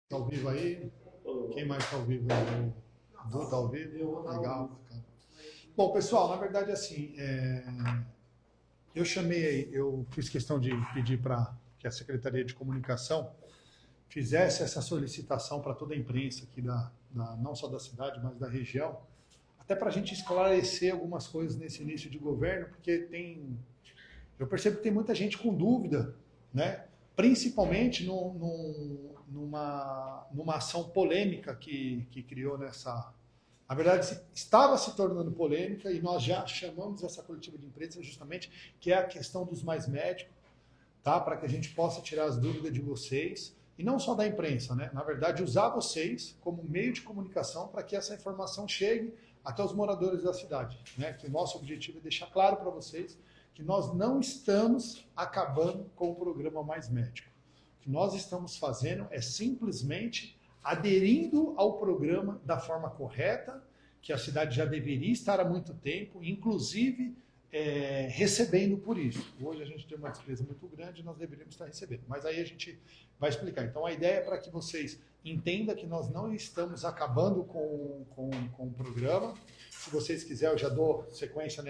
Tá ao vivo aí? Quem mais está ao vivo aí? O Du está ao vivo? Legal. Bacana. Bom, pessoal, na verdade, assim, eu fiz questão de pedir para que a Secretaria de Comunicação fizesse essa solicitação para toda a imprensa aqui, não só da cidade, mas da região, até para a gente esclarecer algumas coisas nesse início de governo, porque eu percebo que tem muita gente com dúvida, né? Principalmente numa ação polêmica que criou nessa. Na verdade, estava se tornando polêmica e nós já chamamos essa coletiva de imprensa justamente, que é a questão dos mais médicos, tá? Para que a gente possa tirar as dúvidas de vocês, e não só da imprensa, né? Na verdade, usar vocês como meio de comunicação para que essa informação chegue até os moradores da cidade, né? Que o nosso objetivo é deixar claro para vocês que nós não estamos acabando com o programa Mais Médico. O que nós estamos fazendo é simplesmente aderindo ao programa da forma correta, que a cidade já deveria estar há muito tempo, inclusive recebendo por isso. Hoje a gente tem uma despesa muito grande e nós deveríamos estar recebendo. Mas aí a gente vai explicar. Então a ideia é para que vocês entendam que nós não estamos acabando com o programa. Se vocês quiserem, eu já dou sequência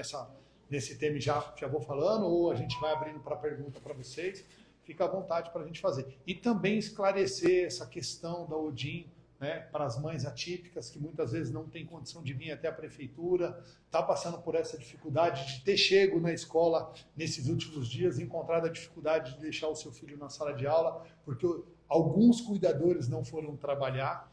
nesse tema e já vou falando, ou a gente vai abrindo para pergunta para vocês. Fica à vontade para a gente fazer. E também esclarecer essa questão da Odin, né, para as mães atípicas, que muitas vezes não têm condição de vir até a prefeitura, está passando por essa dificuldade de ter chego na escola nesses últimos dias, encontrado a dificuldade de deixar o seu filho na sala de aula, porque alguns cuidadores não foram trabalhar,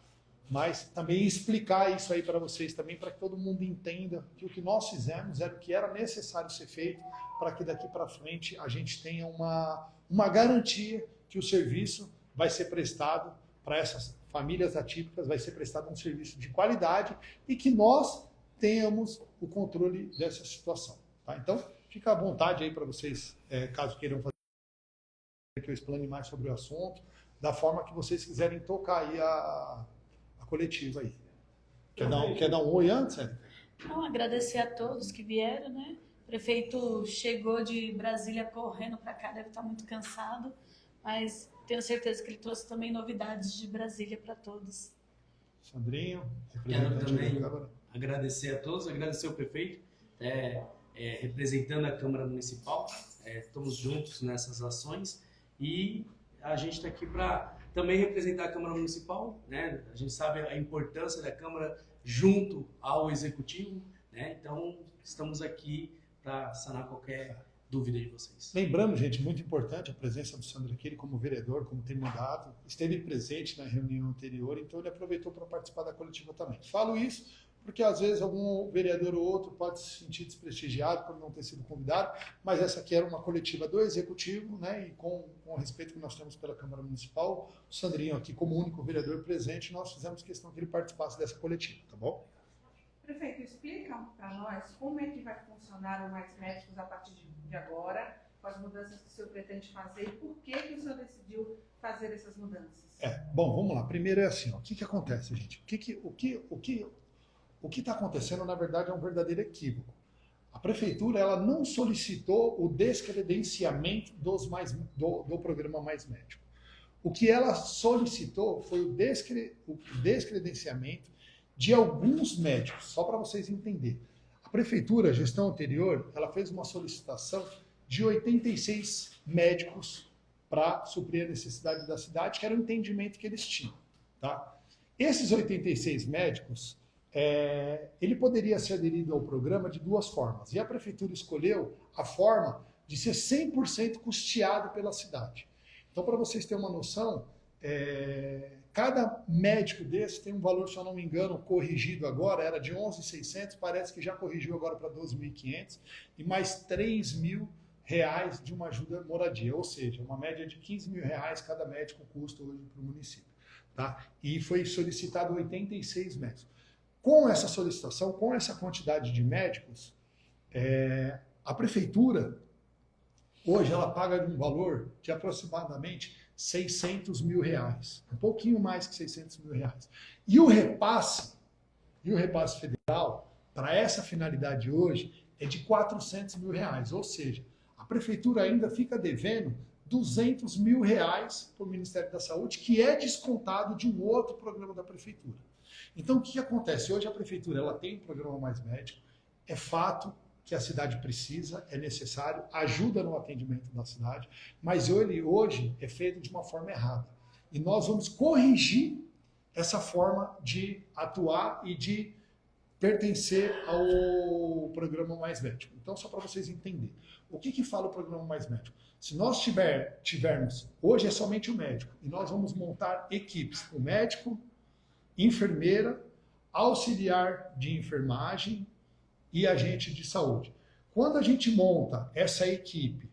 mas também explicar isso aí para vocês também, para que todo mundo entenda que o que nós fizemos era o que era necessário ser feito, para que daqui para frente a gente tenha uma garantia que o serviço vai ser prestado para essas famílias atípicas, vai ser prestado um serviço de qualidade e que nós tenhamos o controle dessa situação. Tá? Então, fica à vontade aí para vocês, caso queiram fazer, que eu explane mais sobre o assunto, da forma que vocês quiserem tocar aí a coletiva aí. Quer dar um oi antes, Érica? Não, agradecer a todos que vieram, né? O prefeito chegou de Brasília correndo para cá, deve estar muito cansado, mas tenho certeza que ele trouxe também novidades de Brasília para todos. Sandrinho, Quero também agradecer a todos, agradecer ao prefeito, representando a Câmara Municipal, estamos juntos nessas ações e a gente está aqui para também representar a Câmara Municipal, né? A gente sabe a importância da Câmara junto ao Executivo, né? Então estamos aqui para sanar qualquer dúvida de vocês. Lembrando, gente, muito importante a presença do Sandro aqui, ele como vereador, como tem mandato, esteve presente na reunião anterior, então ele aproveitou para participar da coletiva também. Falo isso porque às vezes algum vereador ou outro pode se sentir desprestigiado por não ter sido convidado, mas essa aqui era uma coletiva do Executivo, né, e com o respeito que nós temos pela Câmara Municipal, o Sandrinho aqui como único vereador presente, nós fizemos questão que ele participasse dessa coletiva, tá bom? Prefeito, explica para nós como é que vai funcionar o Mais Médicos a partir de agora, com as mudanças que o senhor pretende fazer e por que o senhor decidiu fazer essas mudanças? Bom, vamos lá. Primeiro é assim, ó, o que acontece, gente? O que está acontecendo, na verdade, é um verdadeiro equívoco. A prefeitura ela não solicitou o descredenciamento do programa Mais Médico. O que ela solicitou foi o descredenciamento de alguns médicos, só para vocês entenderem. A prefeitura, a gestão anterior, ela fez uma solicitação de 86 médicos para suprir a necessidade da cidade, que era o entendimento que eles tinham. Tá? Esses 86 médicos, ele poderia ser aderido ao programa de duas formas. E a prefeitura escolheu a forma de ser 100% custeado pela cidade. Então, para vocês terem uma noção, cada médico desse tem um valor, se eu não me engano, corrigido agora, era de 11.600, parece que já corrigiu agora para 12.500, e mais 3.000 reais de uma ajuda moradia, ou seja, uma média de 15.000 reais cada médico custa hoje para o município. Tá? E foi solicitado 86 médicos. Com essa solicitação, com essa quantidade de médicos, a prefeitura, hoje, ela paga um valor de aproximadamente 600 mil reais, um pouquinho mais que 600 mil reais. E o repasse federal, para essa finalidade hoje, é de 400 mil reais, ou seja, a prefeitura ainda fica devendo R$200 mil para o Ministério da Saúde, que é descontado de um outro programa da Prefeitura. Então, o que acontece? Hoje a Prefeitura ela tem um programa Mais Médico, é fato que a cidade precisa, é necessário, ajuda no atendimento da cidade, mas ele hoje é feito de uma forma errada. E nós vamos corrigir essa forma de atuar e de pertencer ao programa Mais Médico. Então, só para vocês entenderem. O que fala o programa Mais Médico? Se nós tivermos, hoje é somente o médico, e nós vamos montar equipes, o médico, enfermeira, auxiliar de enfermagem e agente de saúde. Quando a gente monta essa equipe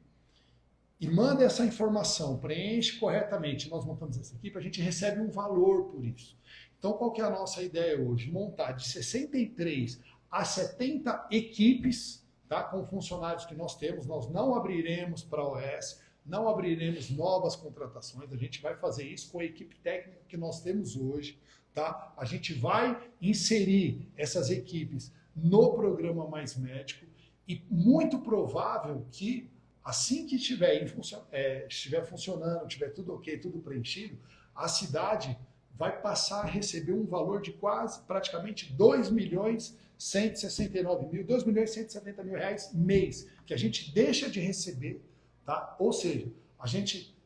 e manda essa informação, preenche corretamente, nós montamos essa equipe, a gente recebe um valor por isso. Então, qual que é a nossa ideia hoje? Montar de 63 a 70 equipes, tá, com funcionários que nós temos. Nós não abriremos para a OS, não abriremos novas contratações, a gente vai fazer isso com a equipe técnica que nós temos hoje. Tá? A gente vai inserir essas equipes no programa Mais Médico e muito provável que assim que estiver funcionando, tiver tudo ok, tudo preenchido, a cidade vai passar a receber um valor de praticamente R$2.170.000 mês, que a gente deixa de receber, tá? Ou seja, a gente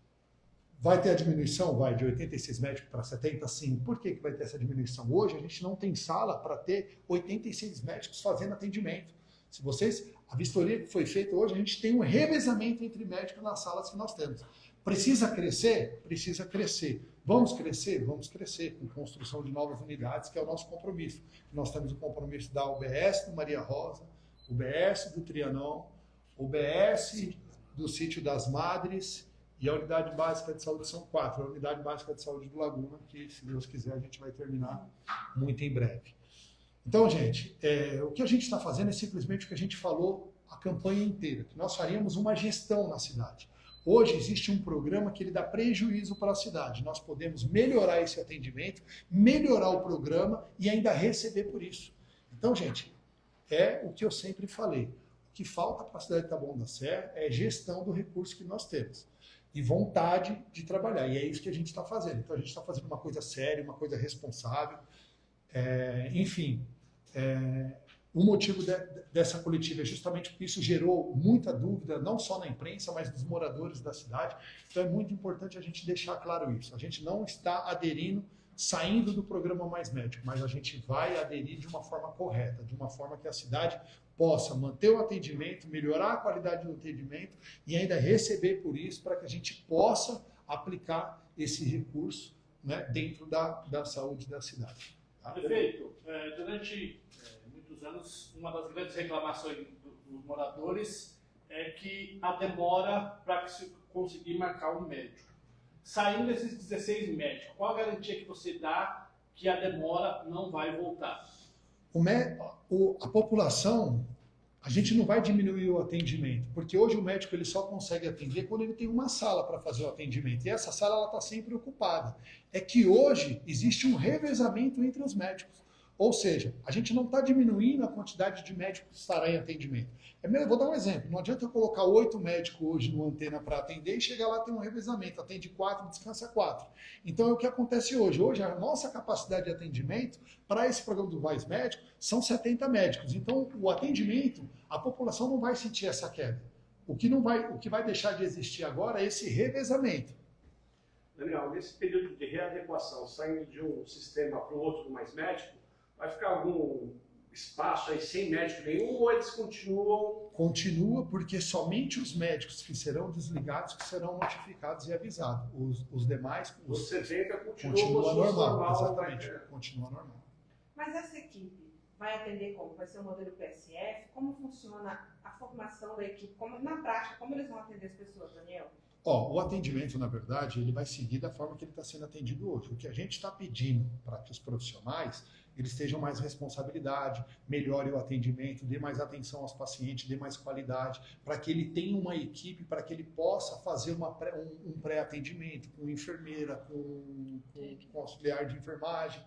vai ter a diminuição, de 86 médicos para 70, sim. Por que vai ter essa diminuição? Hoje a gente não tem sala para ter 86 médicos fazendo atendimento. A vistoria que foi feita hoje, a gente tem um revezamento entre médicos nas salas que nós temos. Precisa crescer? Precisa crescer. Vamos crescer? Vamos crescer, com construção de novas unidades, que é o nosso compromisso. Nós temos o compromisso da UBS do Maria Rosa, UBS do Trianon, UBS do Sítio das Madres, e a Unidade Básica de Saúde são 4. A Unidade Básica de Saúde do Laguna, que, se Deus quiser, a gente vai terminar muito em breve. Então, gente, o que a gente está fazendo é simplesmente o que a gente falou a campanha inteira, que nós faríamos uma gestão na cidade. Hoje existe um programa que ele dá prejuízo para a cidade. Nós podemos melhorar esse atendimento, melhorar o programa e ainda receber por isso. Então, gente, é o que eu sempre falei. O que falta para a cidade de Taboão da Serra é gestão do recurso que nós temos e vontade de trabalhar. E é isso que a gente está fazendo. Então, a gente está fazendo uma coisa séria, uma coisa responsável. O motivo dessa coletiva é justamente porque isso gerou muita dúvida, não só na imprensa, mas dos moradores da cidade. Então, é muito importante a gente deixar claro isso. A gente não está aderindo, saindo do programa Mais Médico, mas a gente vai aderir de uma forma correta, de uma forma que a cidade possa manter o atendimento, melhorar a qualidade do atendimento e ainda receber por isso, para que a gente possa aplicar esse recurso, né, dentro da saúde da cidade. Tá? Prefeito, durante muitos anos, uma das grandes reclamações dos moradores é que a demora para se conseguir marcar um médico. Saindo desses 16 médicos, qual a garantia que você dá que a demora não vai voltar? A população, a gente não vai diminuir o atendimento, porque hoje o médico ele só consegue atender quando ele tem uma sala para fazer o atendimento, e essa sala está sempre ocupada. É que hoje existe um revezamento entre os médicos, ou seja, a gente não está diminuindo a quantidade de médicos que estará em atendimento. Vou dar um exemplo, não adianta eu colocar 8 médicos hoje no antena para atender e chegar lá tem um revezamento, atende 4, descansa 4. Então é o que acontece hoje. Hoje a nossa capacidade de atendimento para esse programa do Mais Médico são 70 médicos. Então o atendimento, a população não vai sentir essa queda. O que vai deixar de existir agora é esse revezamento. Daniel, nesse período de readequação, saindo de um sistema para o outro do Mais Médico, vai ficar algum espaço aí sem médico nenhum ou eles continuam? Continua, porque somente os médicos que serão desligados que serão notificados e avisados. Os demais... Os 70 continua normal, exatamente. Continua normal. Mas essa equipe vai atender como? Vai ser o modelo PSF? Como funciona a formação da equipe? Na prática, como eles vão atender as pessoas, Daniel? O atendimento, na verdade, ele vai seguir da forma que ele está sendo atendido hoje. O que a gente está pedindo para que os profissionais eles tenham mais responsabilidade, melhore o atendimento, dê mais atenção aos pacientes, dê mais qualidade, para que ele tenha uma equipe, para que ele possa fazer um pré-atendimento com enfermeira, com auxiliar de enfermagem,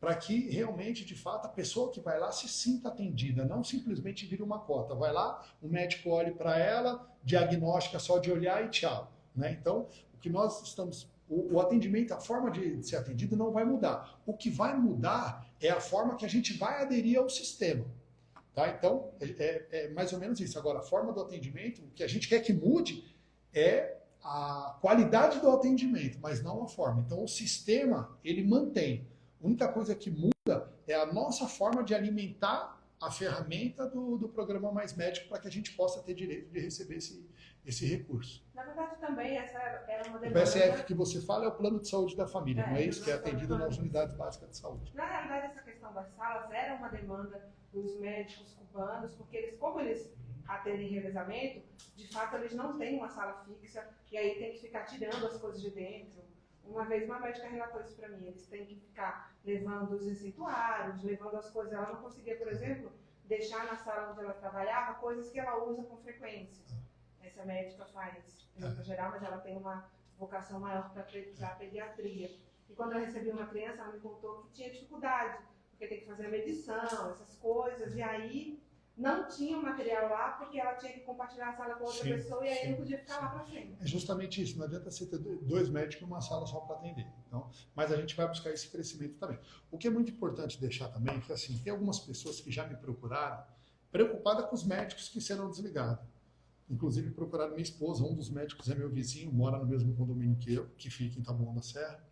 para que realmente, de fato, a pessoa que vai lá se sinta atendida, não simplesmente vire uma cota. Vai lá, o médico olha para ela, diagnóstica só de olhar e tchau. né? Então, o que nós estamos... O atendimento, a forma de ser atendido não vai mudar. O que vai mudar é a forma que a gente vai aderir ao sistema. Tá? Então, é mais ou menos isso. Agora, a forma do atendimento, o que a gente quer que mude é a qualidade do atendimento, mas não a forma. Então, o sistema, ele mantém. A única coisa que muda é a nossa forma de alimentar a ferramenta do programa Mais Médico para que a gente possa ter direito de receber esse recurso. Na verdade, também essa era uma O demanda... PSF que você fala é o plano de saúde da família, não é isso? Que é Plano de atendido nas Saúde. unidades básicas de saúde. Na realidade, essa questão das salas era uma demanda dos médicos cubanos, porque eles, como eles atendem revezamento, de fato eles não têm uma sala fixa, e aí tem que ficar tirando as coisas de dentro. Uma vez uma médica relatou isso para mim, eles têm que ficar levando os receituários, levando as coisas. Ela não conseguia, por exemplo, deixar na sala onde ela trabalhava coisas que ela usa com frequência. Essa médica faz clínica geral, mas ela tem uma vocação maior para a pediatria. E quando eu recebi uma criança, ela me contou que tinha dificuldade, porque tem que fazer a medição, essas coisas, e aí não tinha o material lá, porque ela tinha que compartilhar a sala com outra pessoa, e aí não podia ficar lá para sempre. É justamente isso, não adianta você ter 2 médicos numa sala só para atender. Então, mas a gente vai buscar esse crescimento também. O que é muito importante deixar também é que assim, tem algumas pessoas que já me procuraram preocupadas com os médicos que serão desligados. Inclusive procuraram minha esposa, um dos médicos é meu vizinho, mora no mesmo condomínio que eu, que fica em Taboão da Serra.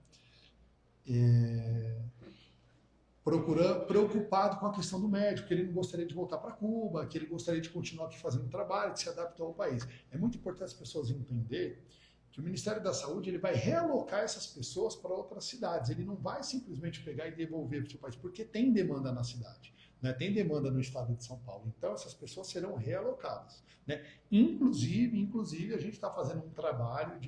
Preocupado com a questão do médico, que ele não gostaria de voltar para Cuba, que ele gostaria de continuar aqui fazendo trabalho, que se adaptou ao país. É muito importante as pessoas entenderem que o Ministério da Saúde ele vai realocar essas pessoas para outras cidades. Ele não vai simplesmente pegar e devolver para o seu país, porque tem demanda na cidade, né? Tem demanda no estado de São Paulo. Então, essas pessoas serão realocadas, né? Inclusive, a gente está fazendo um trabalho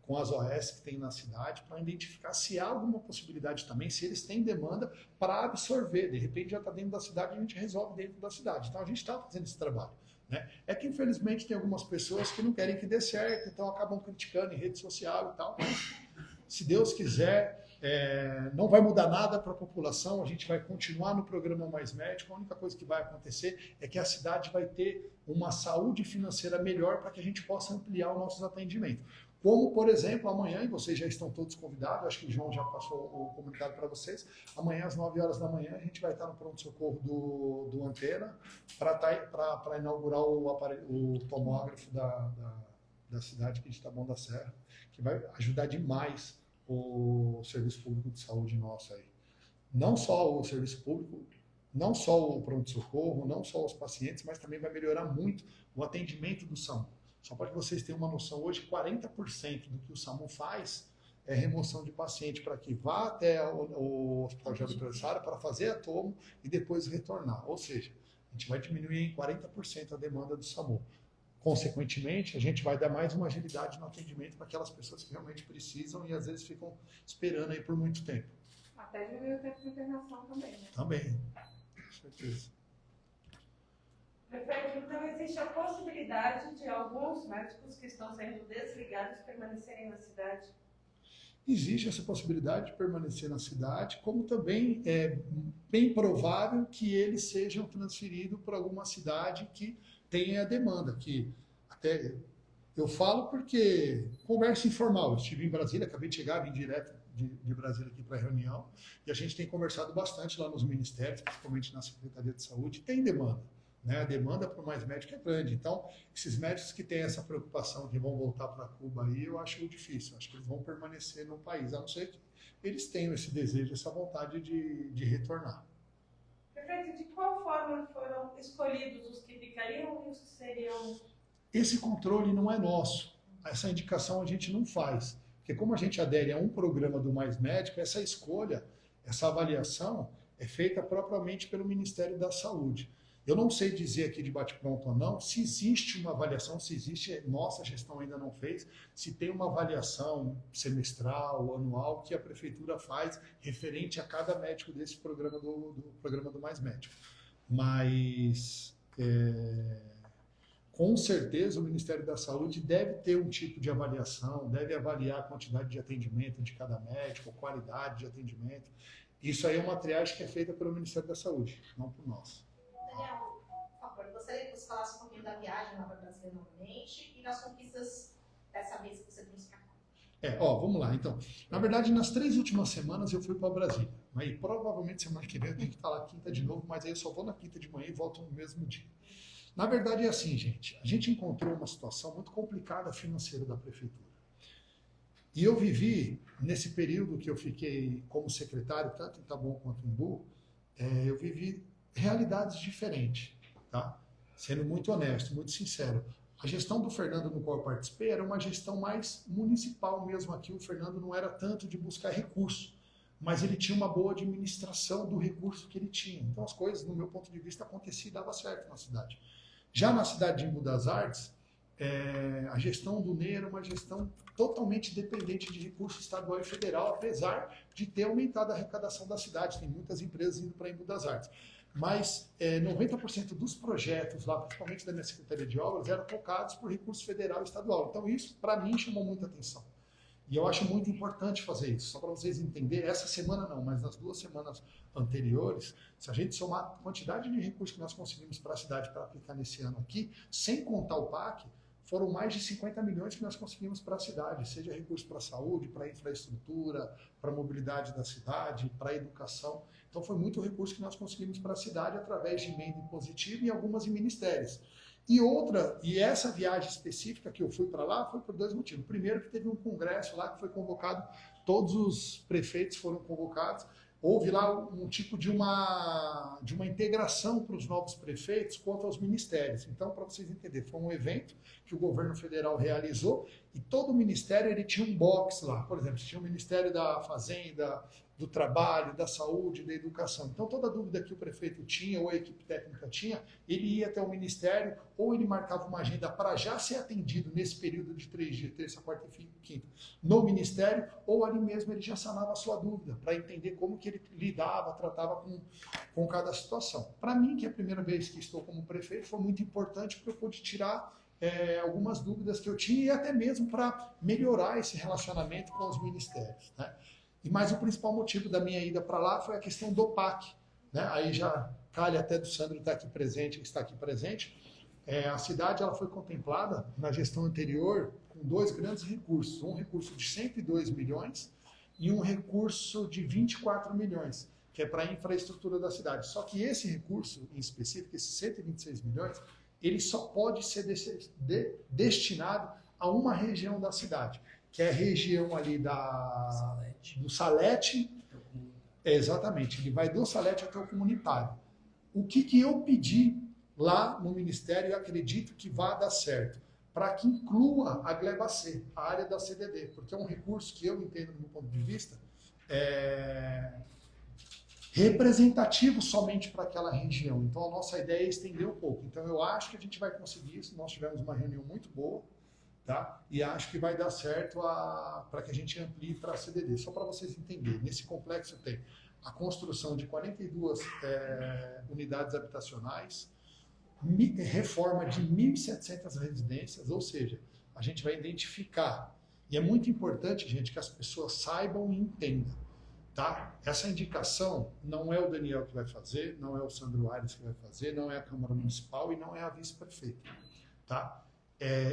com as OS que tem na cidade para identificar se há alguma possibilidade também, se eles têm demanda para absorver. De repente, já está dentro da cidade, a gente resolve dentro da cidade. Então, a gente está fazendo esse trabalho, né? É que, infelizmente, tem algumas pessoas que não querem que dê certo, então acabam criticando em rede social e tal. Mas, se Deus quiser, não vai mudar nada para a população, a gente vai continuar no programa Mais Médico. A única coisa que vai acontecer é que a cidade vai ter uma saúde financeira melhor para que a gente possa ampliar os nossos atendimentos. Como, por exemplo, amanhã, e vocês já estão todos convidados, acho que o João já passou o comunicado para vocês, amanhã às 9 horas da manhã a gente vai estar no pronto-socorro do Antena para inaugurar o tomógrafo da cidade de Taboão da Serra, que vai ajudar demais o serviço público de saúde nosso aí. Não só o serviço público, não só o pronto-socorro, não só os pacientes, mas também vai melhorar muito o atendimento do SAMU. Só para que vocês tenham uma noção, hoje 40% do que o SAMU faz é remoção de paciente para que vá até o Hospital Geraldo Pérez para fazer a tomo e depois retornar. Ou seja, a gente vai diminuir em 40% a demanda do SAMU. Consequentemente, a gente vai dar mais uma agilidade no atendimento para aquelas pessoas que realmente precisam e às vezes ficam esperando aí por muito tempo. Até diminuir o tempo de internação também, né? Também, com certeza. Prefeito, então existe a possibilidade de alguns médicos que estão sendo desligados permanecerem na cidade? Existe essa possibilidade de permanecer na cidade, como também é bem provável que eles sejam transferidos para alguma cidade que tenha a demanda. Que até eu falo porque conversa informal. Eu estive em Brasília, acabei de chegar, vim direto de Brasília aqui para a reunião, e a gente tem conversado bastante lá nos ministérios, principalmente na Secretaria de Saúde, tem demanda. Né? A demanda para mais médico é grande. Então, esses médicos que têm essa preocupação que vão voltar para Cuba aí, eu acho difícil. Eu acho que eles vão permanecer no país, a não ser que eles tenham esse desejo, essa vontade de retornar. Prefeito, de qual forma foram escolhidos os que ficariam e os que seriam? Esse controle não é nosso. Essa indicação a gente não faz. Porque como a gente adere a um programa do Mais Médico, essa escolha, essa avaliação é feita propriamente pelo Ministério da Saúde. Eu não sei dizer aqui de bate-pronto ou não se existe uma avaliação, se existe, nossa gestão ainda não fez, se tem uma avaliação semestral, anual, que a Prefeitura faz referente a cada médico desse programa do programa do Mais Médico. Mas, com certeza, o Ministério da Saúde deve ter um tipo de avaliação, deve avaliar a quantidade de atendimento de cada médico, a qualidade de atendimento. Isso aí é uma triagem que é feita pelo Ministério da Saúde, não por nós. Daniel, por favor, gostaria que você falasse um pouquinho da viagem lá para Brasília novamente e das conquistas dessa vez que você trouxe para cá? Vamos lá. Então, na verdade, nas 3 últimas semanas eu fui para Brasília. Aí provavelmente semana que vem eu tenho que estar lá quinta de novo, mas aí eu só vou na quinta de manhã e volto no mesmo dia. Na verdade é assim, gente. A gente encontrou uma situação muito complicada financeira da prefeitura. E eu vivi, nesse período que eu fiquei como secretário, tanto em Taboão quanto em Imbu, eu vivi realidades diferentes, tá? Sendo muito honesto, muito sincero. A gestão do Fernando, no qual eu participei, era uma gestão mais municipal mesmo aqui. O Fernando não era tanto de buscar recurso, mas ele tinha uma boa administração do recurso que ele tinha. Então as coisas, no meu ponto de vista, aconteciam e dava certo na cidade. Já na cidade de Embu das Artes, a gestão do NEI era uma gestão totalmente dependente de recurso estadual e federal, apesar de ter aumentado a arrecadação da cidade. Tem muitas empresas indo para Embu das Artes. Mas 90% dos projetos lá, principalmente da minha Secretaria de Obras, eram tocados por recurso federal e estadual. Então isso, para mim, chamou muita atenção. E eu acho muito importante fazer isso. Só para vocês entenderem, essa semana não, mas nas 2 semanas anteriores, se a gente somar a quantidade de recursos que nós conseguimos para a cidade para aplicar nesse ano aqui, sem contar o PAC, foram mais de 50 milhões que nós conseguimos para a cidade, seja recurso para a saúde, para a infraestrutura, para a mobilidade da cidade, para a educação. Então foi muito recurso que nós conseguimos para a cidade através de emenda impositiva e algumas em ministérios. E essa viagem específica que eu fui para lá foi por 2 motivos. Primeiro, que teve um congresso lá que foi convocado, todos os prefeitos foram convocados. Houve lá um tipo de uma integração para os novos prefeitos quanto aos ministérios. Então, para vocês entenderem, foi um evento que o governo federal realizou e todo o ministério ele tinha um box lá. Por exemplo, tinha o Ministério da Fazenda, do Trabalho, da Saúde, da Educação. Então, toda dúvida que o prefeito tinha ou a equipe técnica tinha, ele ia até o ministério ou ele marcava uma agenda para já ser atendido nesse período de 3 dias, terça, quarta e quinta, no ministério, ou ali mesmo ele já sanava a sua dúvida, para entender como que ele lidava, tratava com cada situação. Para mim, que é a primeira vez que estou como prefeito, foi muito importante porque eu pude tirar algumas dúvidas que eu tinha e até mesmo para melhorar esse relacionamento com os ministérios, né? Mas o principal motivo da minha ida para lá foi a questão do PAC, né? Aí já calha até do Sandro estar aqui presente. A cidade ela foi contemplada na gestão anterior com 2 grandes recursos. Um recurso de 102 milhões e um recurso de 24 milhões, que é para a infraestrutura da cidade. Só que esse recurso em específico, esses 126 milhões, ele só pode ser destinado a uma região da cidade, que é a região ali do Salete. Exatamente, ele vai do Salete até o comunitário. O que eu pedi lá no Ministério, eu acredito que vai dar certo, para que inclua a Gleba C, a área da CDD, porque é um recurso que eu entendo, do meu ponto de vista, representativo somente para aquela região. Então, a nossa ideia é estender um pouco. Então, eu acho que a gente vai conseguir isso. Nós tivemos uma reunião muito boa, tá? E acho que vai dar certo para que a gente amplie para a CDD. Só para vocês entenderem, nesse complexo tem a construção de 42 unidades habitacionais, reforma de 1.700 residências, ou seja, a gente vai identificar. E é muito importante, gente, que as pessoas saibam e entendam. Tá? Essa indicação não é o Daniel que vai fazer, não é o Sandro Aires que vai fazer, não é a Câmara Municipal e não é a vice-prefeita. Tá?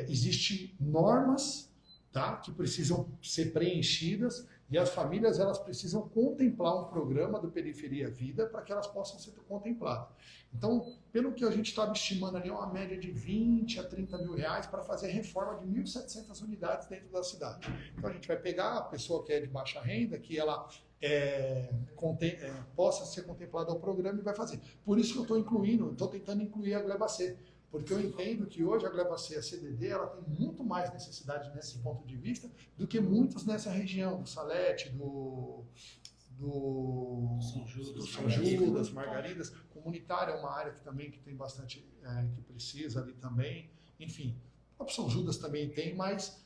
Existem normas, tá, que precisam ser preenchidas e as famílias elas precisam contemplar um programa do Periferia Vida para que elas possam ser contempladas. Então, pelo que a gente estava estimando ali, uma média de 20 a 30 mil reais para fazer reforma de 1.700 unidades dentro da cidade. Então, a gente vai pegar a pessoa que é de baixa renda, que ela possa ser contemplada ao programa e vai fazer. Por isso que eu estou tentando incluir a Gleba C, porque eu entendo que hoje a Gleba C, a CDD, ela tem muito mais necessidade nesse ponto de vista do que muitos nessa região, do Salete, do São Judas, Margaridas. Comunitária é uma área que também que tem bastante, que precisa ali também. Enfim, o São Judas também tem, mas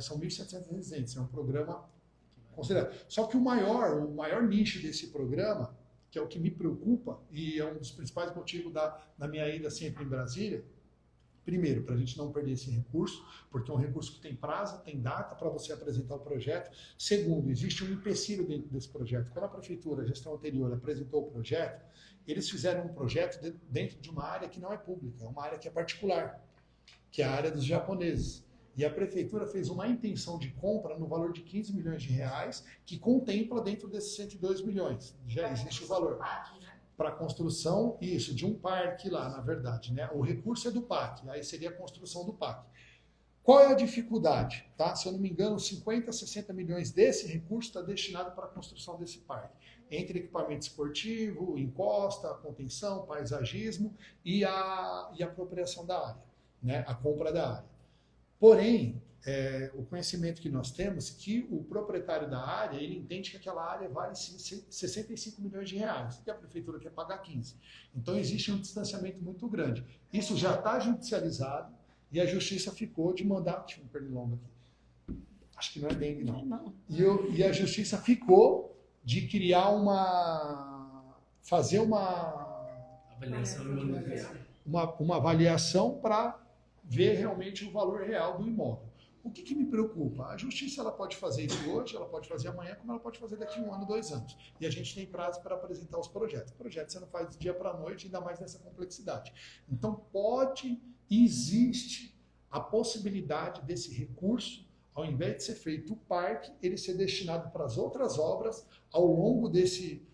são 1.700 residentes, é um programa considerado. Só que o maior nicho desse programa, que é o que me preocupa, e é um dos principais motivos da minha ida sempre em Brasília, primeiro, para a gente não perder esse recurso, porque é um recurso que tem prazo, tem data para você apresentar o projeto. Segundo, existe um empecilho dentro desse projeto. Quando a prefeitura, a gestão anterior, apresentou o projeto, eles fizeram um projeto dentro de uma área que não é pública, é uma área que é particular, que é a área dos japoneses. E a prefeitura fez uma intenção de compra no valor de 15 milhões de reais, que contempla dentro desses 102 milhões. Já existe o valor. Para a construção, isso, de um parque lá, na verdade, né? O recurso é do PAC, aí seria a construção do PAC. Qual é a dificuldade? Tá? Se eu não me engano, 50, 60 milhões desse recurso está destinado para a construção desse parque. Entre equipamento esportivo, encosta, contenção, paisagismo e a apropriação da área, né? A compra da área. Porém, o conhecimento que nós temos é que o proprietário da área, ele entende que aquela área vale sim 65 milhões de reais, e a prefeitura quer pagar 15. Então existe um distanciamento muito grande. Isso já está judicializado e a justiça ficou de mandar... Deixa eu pernilongo aqui. Acho que não é dengue, não. Não. E a justiça ficou de criar fazer Avaliação e manutenção. uma avaliação para ver realmente o valor real do imóvel. O que me preocupa? A justiça ela pode fazer isso hoje, ela pode fazer amanhã, como ela pode fazer daqui a 1 ano, 2 anos. E a gente tem prazo para apresentar os projetos. Projetos você não faz do dia para a noite, ainda mais nessa complexidade. Então existe a possibilidade desse recurso, ao invés de ser feito o parque, ele ser destinado para as outras obras ao longo desse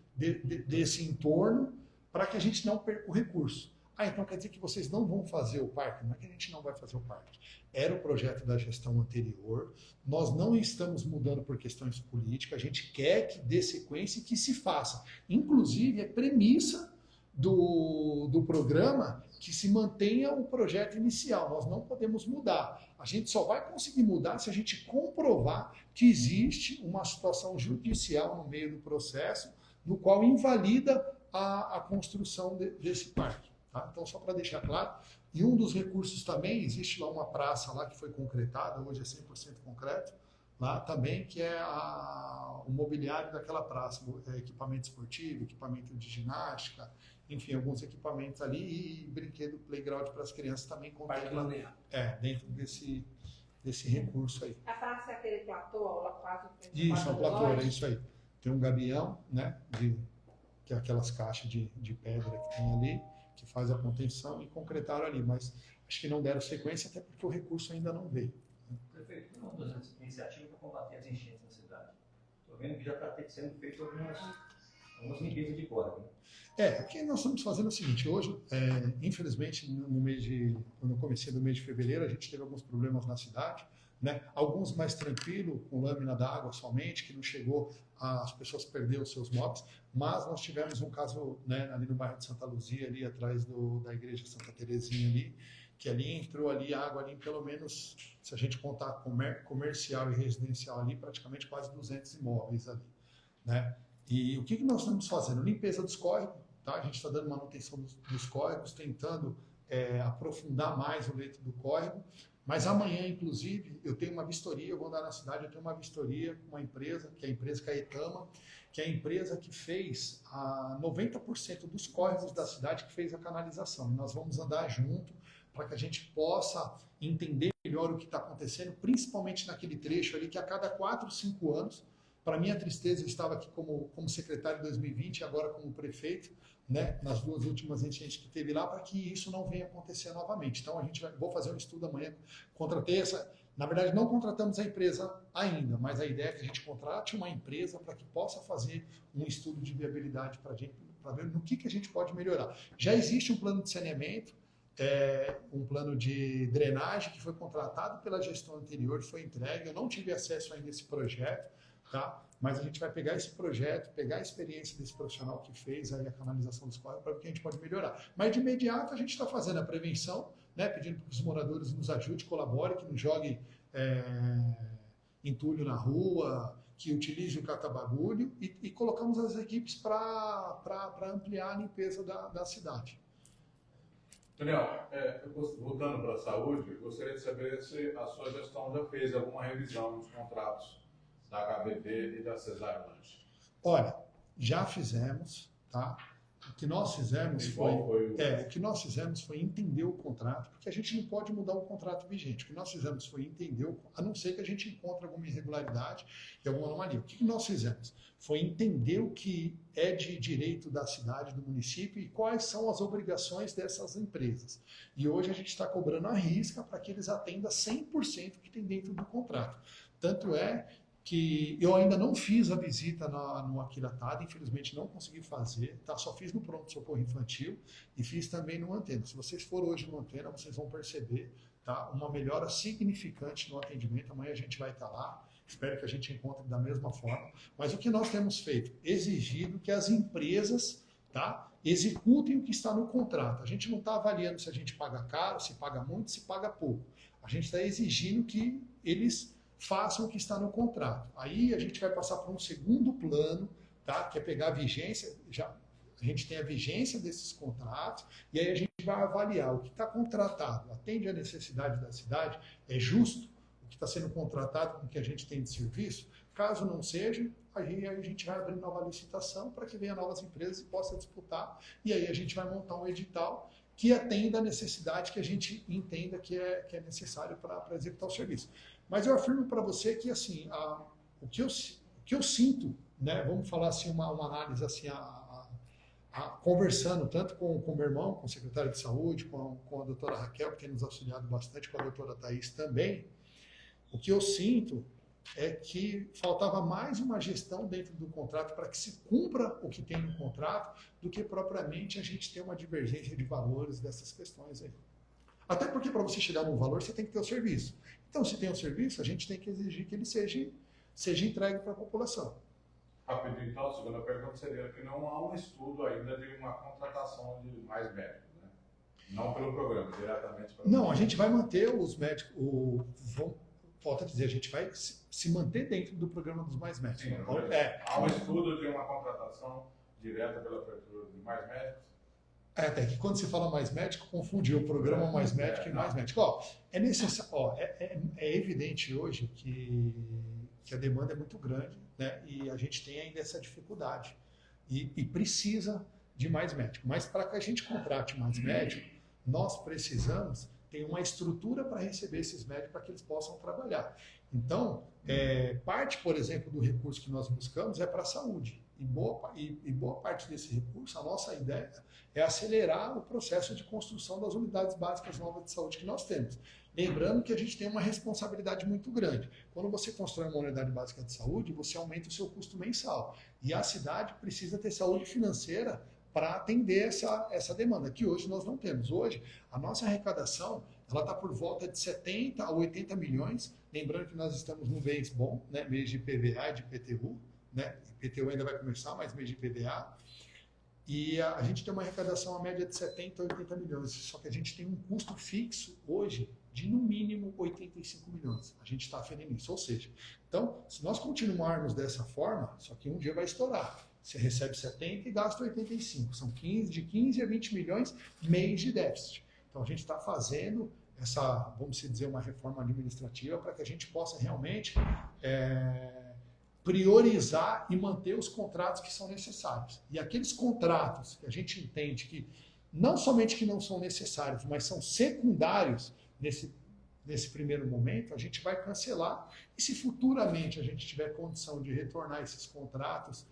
entorno, para que a gente não perca o recurso. Então quer dizer que vocês não vão fazer o parque? Não é que a gente não vai fazer o parque. Era o projeto da gestão anterior, nós não estamos mudando por questões políticas, a gente quer que dê sequência e que se faça. Inclusive, é premissa do programa que se mantenha o projeto inicial, nós não podemos mudar. A gente só vai conseguir mudar se a gente comprovar que existe uma situação judicial no meio do processo, no qual invalida a construção desse parque. Tá? Então, só para deixar claro, e um dos recursos também, existe lá uma praça lá que foi concretada, hoje é 100% concreto, lá também, que é o mobiliário daquela praça, equipamento esportivo, equipamento de ginástica, enfim, alguns equipamentos ali e brinquedo playground para as crianças também contempla dentro desse recurso aí. A praça é aquele platô, aula 4? Isso, é um platô, é isso aí. Tem um gabião, né, que é aquelas caixas de pedra que tem ali, que faz a contenção e concretaram ali, mas acho que não deram sequência, até porque o recurso ainda não veio. Prefeito, uma das iniciativas para combater as enchentes na cidade. Estou vendo que já está sendo feito algumas medidas de córrego. O que nós estamos fazendo é o seguinte, hoje, infelizmente, no começo do mês de fevereiro, a gente teve alguns problemas na cidade, né? Alguns mais tranquilos, com lâmina d'água somente, que não chegou, as pessoas perderam os seus móveis, mas nós tivemos um caso, né, ali no bairro de Santa Luzia, ali atrás da igreja Santa Terezinha ali, que ali entrou ali água ali, pelo menos, se a gente contar comercial e residencial ali, praticamente quase 200 imóveis ali, né? E o que nós estamos fazendo? Limpeza dos córregos, tá? A gente está dando manutenção dos córregos, tentando aprofundar mais o leito do córrego, mas amanhã, inclusive, eu tenho uma vistoria, eu vou andar na cidade, eu tenho uma vistoria com uma empresa, que é a empresa Caetama, que é a empresa que fez 90% dos córregos da cidade, que fez a canalização. E nós vamos andar junto para que a gente possa entender melhor o que está acontecendo, principalmente naquele trecho ali, que a cada 4, 5 anos, para minha tristeza, eu estava aqui como secretário em 2020 e agora como prefeito, né, nas 2 últimas enchentes que teve lá, para que isso não venha acontecer novamente. Então, vou fazer um estudo amanhã, contratei na verdade, não contratamos a empresa ainda, mas a ideia é que a gente contrate uma empresa para que possa fazer um estudo de viabilidade para a gente, para ver no que a gente pode melhorar. Já existe um plano de saneamento, um plano de drenagem que foi contratado pela gestão anterior, foi entregue, eu não tive acesso ainda a esse projeto, tá? Mas a gente vai pegar esse projeto, pegar a experiência desse profissional que fez aí a canalização dos córregos para ver o que a gente pode melhorar. Mas de imediato a gente está fazendo a prevenção, né? Pedindo para os moradores nos ajudem, colaborem, que não joguem entulho na rua, que utilize o catabagulho e colocamos as equipes para ampliar a limpeza da cidade. Daniel, voltando para a saúde, eu gostaria de saber se a sua gestão já fez alguma revisão nos contratos da HBB e da Cesário Lanche. Olha, já fizemos, tá? O que nós fizemos E qual foi o- o que nós fizemos foi entender o contrato, porque a gente não pode mudar o contrato vigente. O que nós fizemos foi entender, a não ser que a gente encontre alguma irregularidade e alguma anomalia. O que nós fizemos? Foi entender o que é de direito da cidade, do município e quais são as obrigações dessas empresas. E hoje a gente está cobrando à risca para que eles atendam 100% o que tem dentro do contrato. Tanto é que eu ainda não fiz a visita no Aquilatado, infelizmente não consegui fazer, tá? Só fiz no pronto-socorro infantil e fiz também no Antena. Se vocês forem hoje no Antena, vocês vão perceber, tá? Uma melhora significante no atendimento. Amanhã a gente vai estar lá, espero que a gente encontre da mesma forma. Mas o que nós temos feito? Exigido que as empresas, tá? Executem o que está no contrato. A gente não está avaliando se a gente paga caro, se paga muito, se paga pouco. A gente está exigindo que eles façam o que está no contrato. Aí a gente vai passar para um segundo plano, tá? Que é pegar a vigência, a gente tem a vigência desses contratos, e aí a gente vai avaliar o que está contratado, atende à necessidade da cidade, é justo o que está sendo contratado com o que a gente tem de serviço? Caso não seja, aí a gente vai abrir nova licitação para que venham novas empresas e possa disputar, e aí a gente vai montar um edital que atenda à necessidade que a gente entenda que é necessário para executar o serviço. Mas eu afirmo para você que assim, o que eu sinto, né, vamos falar assim, uma análise assim, conversando tanto com o meu irmão, com o secretário de saúde, com a doutora Raquel, que tem nos auxiliado bastante, com a doutora Thaís também, o que eu sinto é que faltava mais uma gestão dentro do contrato para que se cumpra o que tem no contrato, do que propriamente a gente ter uma divergência de valores dessas questões aí. Até porque para você chegar num valor, você tem que ter o serviço. Então, se tem o serviço, a gente tem que exigir que ele seja entregue para a população. Rapidinho, então, a segunda pergunta seria que não há um estudo ainda de uma contratação de mais médicos, né? Não pelo programa, diretamente pelo Não, a gente vai manter os médicos, volto a dizer, a gente vai se manter dentro do programa dos mais médicos. Sim, há um estudo de uma contratação direta pela abertura de mais médicos? Até que quando se fala mais médico, confundiu o programa mais médico e mais médico. É necessário, é evidente hoje que a demanda é muito grande, né? E a gente tem ainda essa dificuldade e precisa de mais médico. Mas para que a gente contrate mais médico, nós precisamos ter uma estrutura para receber esses médicos para que eles possam trabalhar. Então, parte, por exemplo, do recurso que nós buscamos é para a saúde. E boa parte desse recurso, a nossa ideia é acelerar o processo de construção das unidades básicas novas de saúde que nós temos. Lembrando que a gente tem uma responsabilidade muito grande. Quando você constrói uma unidade básica de saúde, você aumenta o seu custo mensal. E a cidade precisa ter saúde financeira para atender essa demanda, que hoje nós não temos. Hoje, a nossa arrecadação ela está por volta de 70 a 80 milhões. Lembrando que nós estamos num mês bom, né? Mês de PVA e de IPTU. Né? IPTU ainda vai começar, mas mês de PVA. E a gente tem uma arrecadação a média de 70 a 80 milhões. Só que a gente tem um custo fixo hoje de no mínimo 85 milhões. A gente está aferindo isso. Ou seja, então, se nós continuarmos dessa forma, só que um dia vai estourar. Você recebe 70 e gasta 85. São de 15 a 20 milhões mês de déficit. Então a gente está fazendo essa, vamos dizer, uma reforma administrativa para que a gente possa realmente priorizar e manter os contratos que são necessários. E aqueles contratos que a gente entende que não somente que não são necessários, mas são secundários nesse primeiro momento, a gente vai cancelar. E se futuramente a gente tiver condição de retornar esses contratos,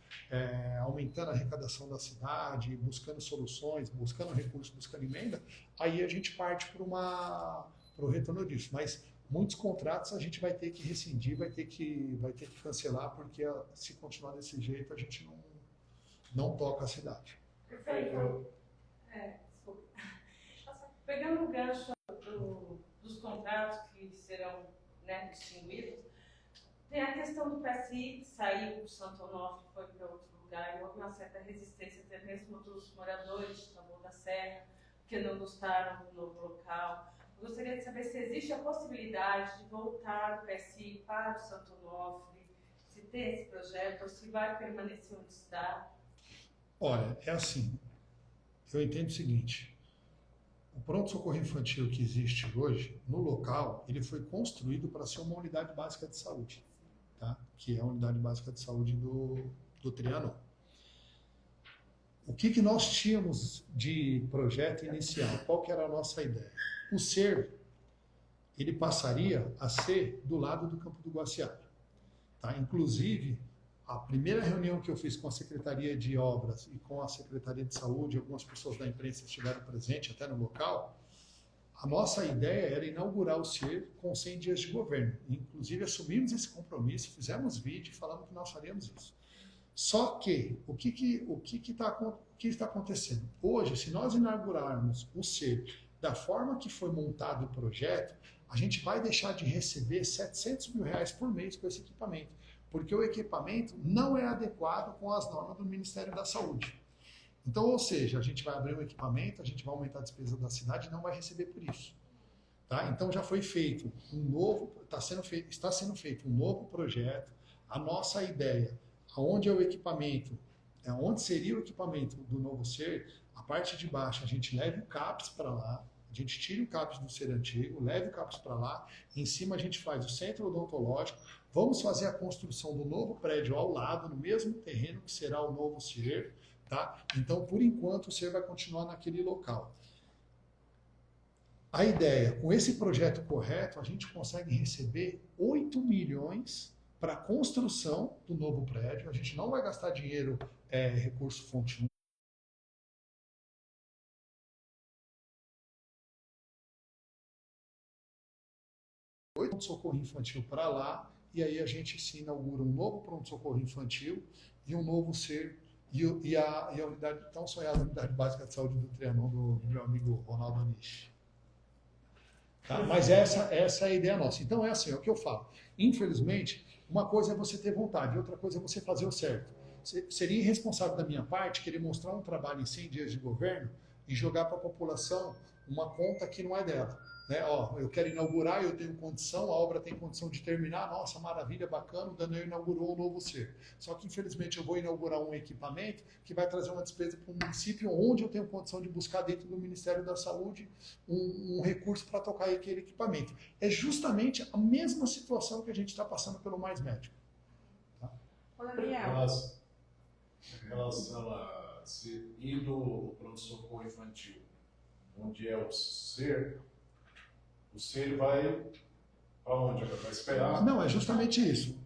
aumentando a arrecadação da cidade, buscando soluções, buscando recursos, buscando emenda, aí a gente parte para o retorno disso. Mas muitos contratos a gente vai ter que rescindir, vai ter que cancelar, porque se continuar desse jeito a gente não toca a cidade. Perfeito. Desculpa. Pegando o gancho dos contratos que serão, né, extinguidos, tem a questão do PSI que saiu do Santo Onofre, foi para outro lugar, e houve uma certa resistência até mesmo dos moradores de Taboão da Serra, que não gostaram do novo local. Eu gostaria de saber se existe a possibilidade de voltar o PSI para o Santo Onofre, se tem esse projeto, ou se vai permanecer onde está. Olha, é assim, eu entendo o seguinte, o pronto-socorro infantil que existe hoje, no local, ele foi construído para ser uma unidade básica de saúde, tá? Que é a unidade básica de saúde do Trianon. O que nós tínhamos de projeto inicial? Qual que era a nossa ideia? O SER, ele passaria a ser do lado do Campo do Guaciara. Tá? Inclusive, a primeira reunião que eu fiz com a Secretaria de Obras e com a Secretaria de Saúde, algumas pessoas da imprensa estiveram presentes até no local, a nossa ideia era inaugurar o SER com 100 dias de governo. Inclusive, assumimos esse compromisso, fizemos vídeo e falamos que nós faríamos isso. Só que, o que está acontecendo? Hoje, se nós inaugurarmos o SER da forma que foi montado o projeto, a gente vai deixar de receber R$700 mil por mês com esse equipamento, porque o equipamento não é adequado com as normas do Ministério da Saúde. Então, ou seja, a gente vai abrir um equipamento, a gente vai aumentar a despesa da cidade e não vai receber por isso. Tá? Então, já foi feito está sendo feito um novo projeto. A nossa ideia, onde onde seria o equipamento do novo SER, a parte de baixo a gente leva o CAPS para lá, a gente tira o CAPS do SER antigo, leva o CAPS para lá, em cima a gente faz o centro odontológico, vamos fazer a construção do novo prédio ao lado, no mesmo terreno que será o novo SER, tá? Então, por enquanto, o SER vai continuar naquele local. A ideia, com esse projeto correto, a gente consegue receber 8 milhões para a construção do novo prédio. A gente não vai gastar dinheiro, recurso fonte 1. Pronto-socorro infantil para lá, e aí a gente se inaugura um novo pronto-socorro infantil e um novo SER, e a unidade, tão sonhada unidade básica de saúde do Trianon, do meu amigo Ronaldo Anish. Tá? Mas essa é a ideia nossa. Então é assim, é o que eu falo. Infelizmente, uma coisa é você ter vontade, outra coisa é você fazer o certo. Seria irresponsável da minha parte querer mostrar um trabalho em 100 dias de governo e jogar para a população uma conta que não é dela. Né? Ó, eu quero inaugurar, eu tenho condição, a obra tem condição de terminar, nossa, maravilha, bacana, o Daniel inaugurou um novo SER. Só que, infelizmente, eu vou inaugurar um equipamento que vai trazer uma despesa para um município onde eu tenho condição de buscar dentro do Ministério da Saúde um recurso para tocar aquele equipamento. É justamente a mesma situação que a gente está passando pelo Mais Médico. Tá? Ô, Daniel. Em relação a se indo o pronto-socorro infantil, onde é o SER vai para onde? Vai esperar? Não, é justamente isso.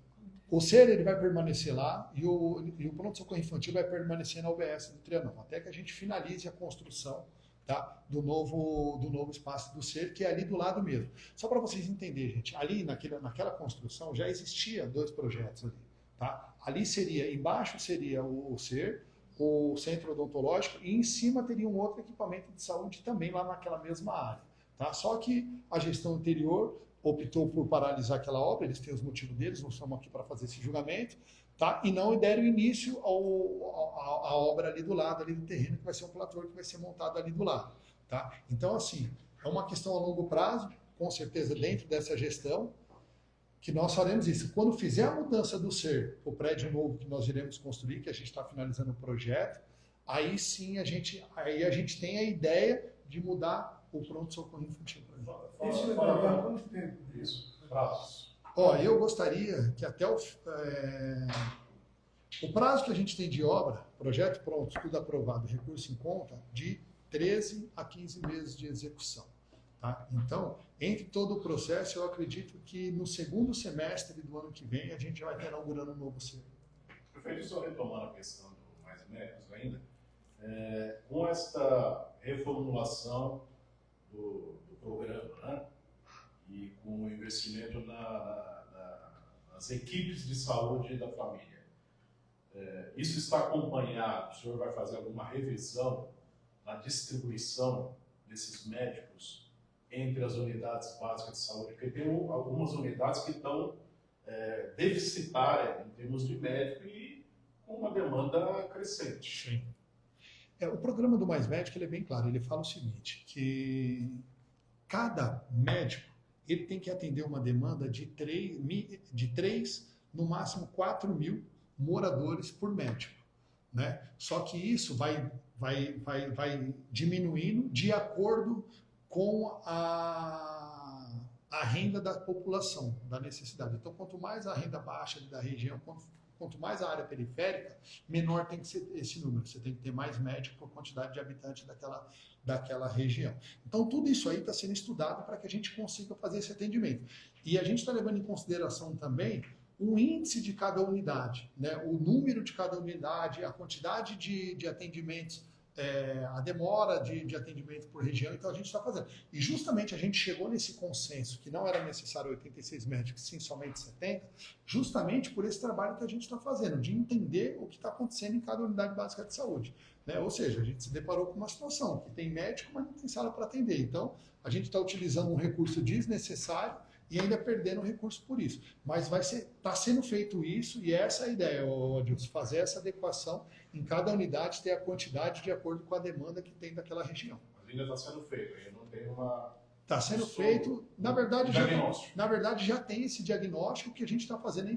O SER ele vai permanecer lá e o pronto-socorro infantil vai permanecer na UBS do Trianon, até que a gente finalize a construção, tá, do novo espaço do SER, que é ali do lado mesmo. Só para vocês entenderem, gente, ali naquela construção já existia 2 projetos ali. Tá? Ali embaixo seria o SER, o centro odontológico, e em cima teria um outro equipamento de saúde também lá naquela mesma área. Tá? Só que a gestão anterior optou por paralisar aquela obra, eles têm os motivos deles, não estamos aqui para fazer esse julgamento, tá? E não deram início à obra ali do lado, ali do terreno, que vai ser um platô que vai ser montado ali do lado. Tá? Então, assim, é uma questão a longo prazo, com certeza dentro dessa gestão, que nós faremos isso. Quando fizer a mudança do SER, o prédio novo que nós iremos construir, que a gente está finalizando o projeto, aí sim a gente tem a ideia de mudar o pronto-socorro infantil. Isso levaria quanto tempo disso? Prazos. Ó, eu gostaria que até o prazo que a gente tem de obra, projeto pronto, tudo aprovado, recurso em conta, de 13 a 15 meses de execução. Tá? Então, entre todo o processo, eu acredito que no segundo semestre do ano que vem, a gente já vai estar inaugurando um novo SER. Prefeito, só retomando a questão do Mais Médicos ainda, com esta reformulação do programa, né? E com o investimento nas equipes de saúde da família, isso está acompanhado? O senhor vai fazer alguma revisão na distribuição desses médicos entre as unidades básicas de saúde? Porque tem algumas unidades que estão deficitárias em termos de médico e com uma demanda crescente. Sim. O programa do Mais Médico ele é bem claro, ele fala o seguinte, que cada médico ele tem que atender uma demanda de 3, no máximo 4 mil moradores por médico. Né? Só que isso vai diminuindo de acordo com a renda da população, da necessidade. Então, quanto mais a renda baixa da região, quanto mais a área periférica, menor tem que ser esse número. Você tem que ter mais médico por quantidade de habitantes daquela região. Então, tudo isso aí está sendo estudado para que a gente consiga fazer esse atendimento. E a gente está levando em consideração também o índice de cada unidade, né? O número de cada unidade, a quantidade de atendimentos, a demora de atendimento por região, então a gente está fazendo. E justamente a gente chegou nesse consenso que não era necessário 86 médicos, sim somente 70, justamente por esse trabalho que a gente está fazendo, de entender o que está acontecendo em cada unidade básica de saúde. Né? Ou seja, a gente se deparou com uma situação que tem médico, mas não tem sala para atender. Então, a gente está utilizando um recurso desnecessário e ainda perdendo recurso por isso. Mas está sendo feito isso, e essa é a ideia, Adilson, fazer essa adequação em cada unidade, ter a quantidade de acordo com a demanda que tem daquela região. Mas ainda está sendo feito, aí não tem uma... Está sendo feito, na verdade já tem esse diagnóstico que a gente está fazendo,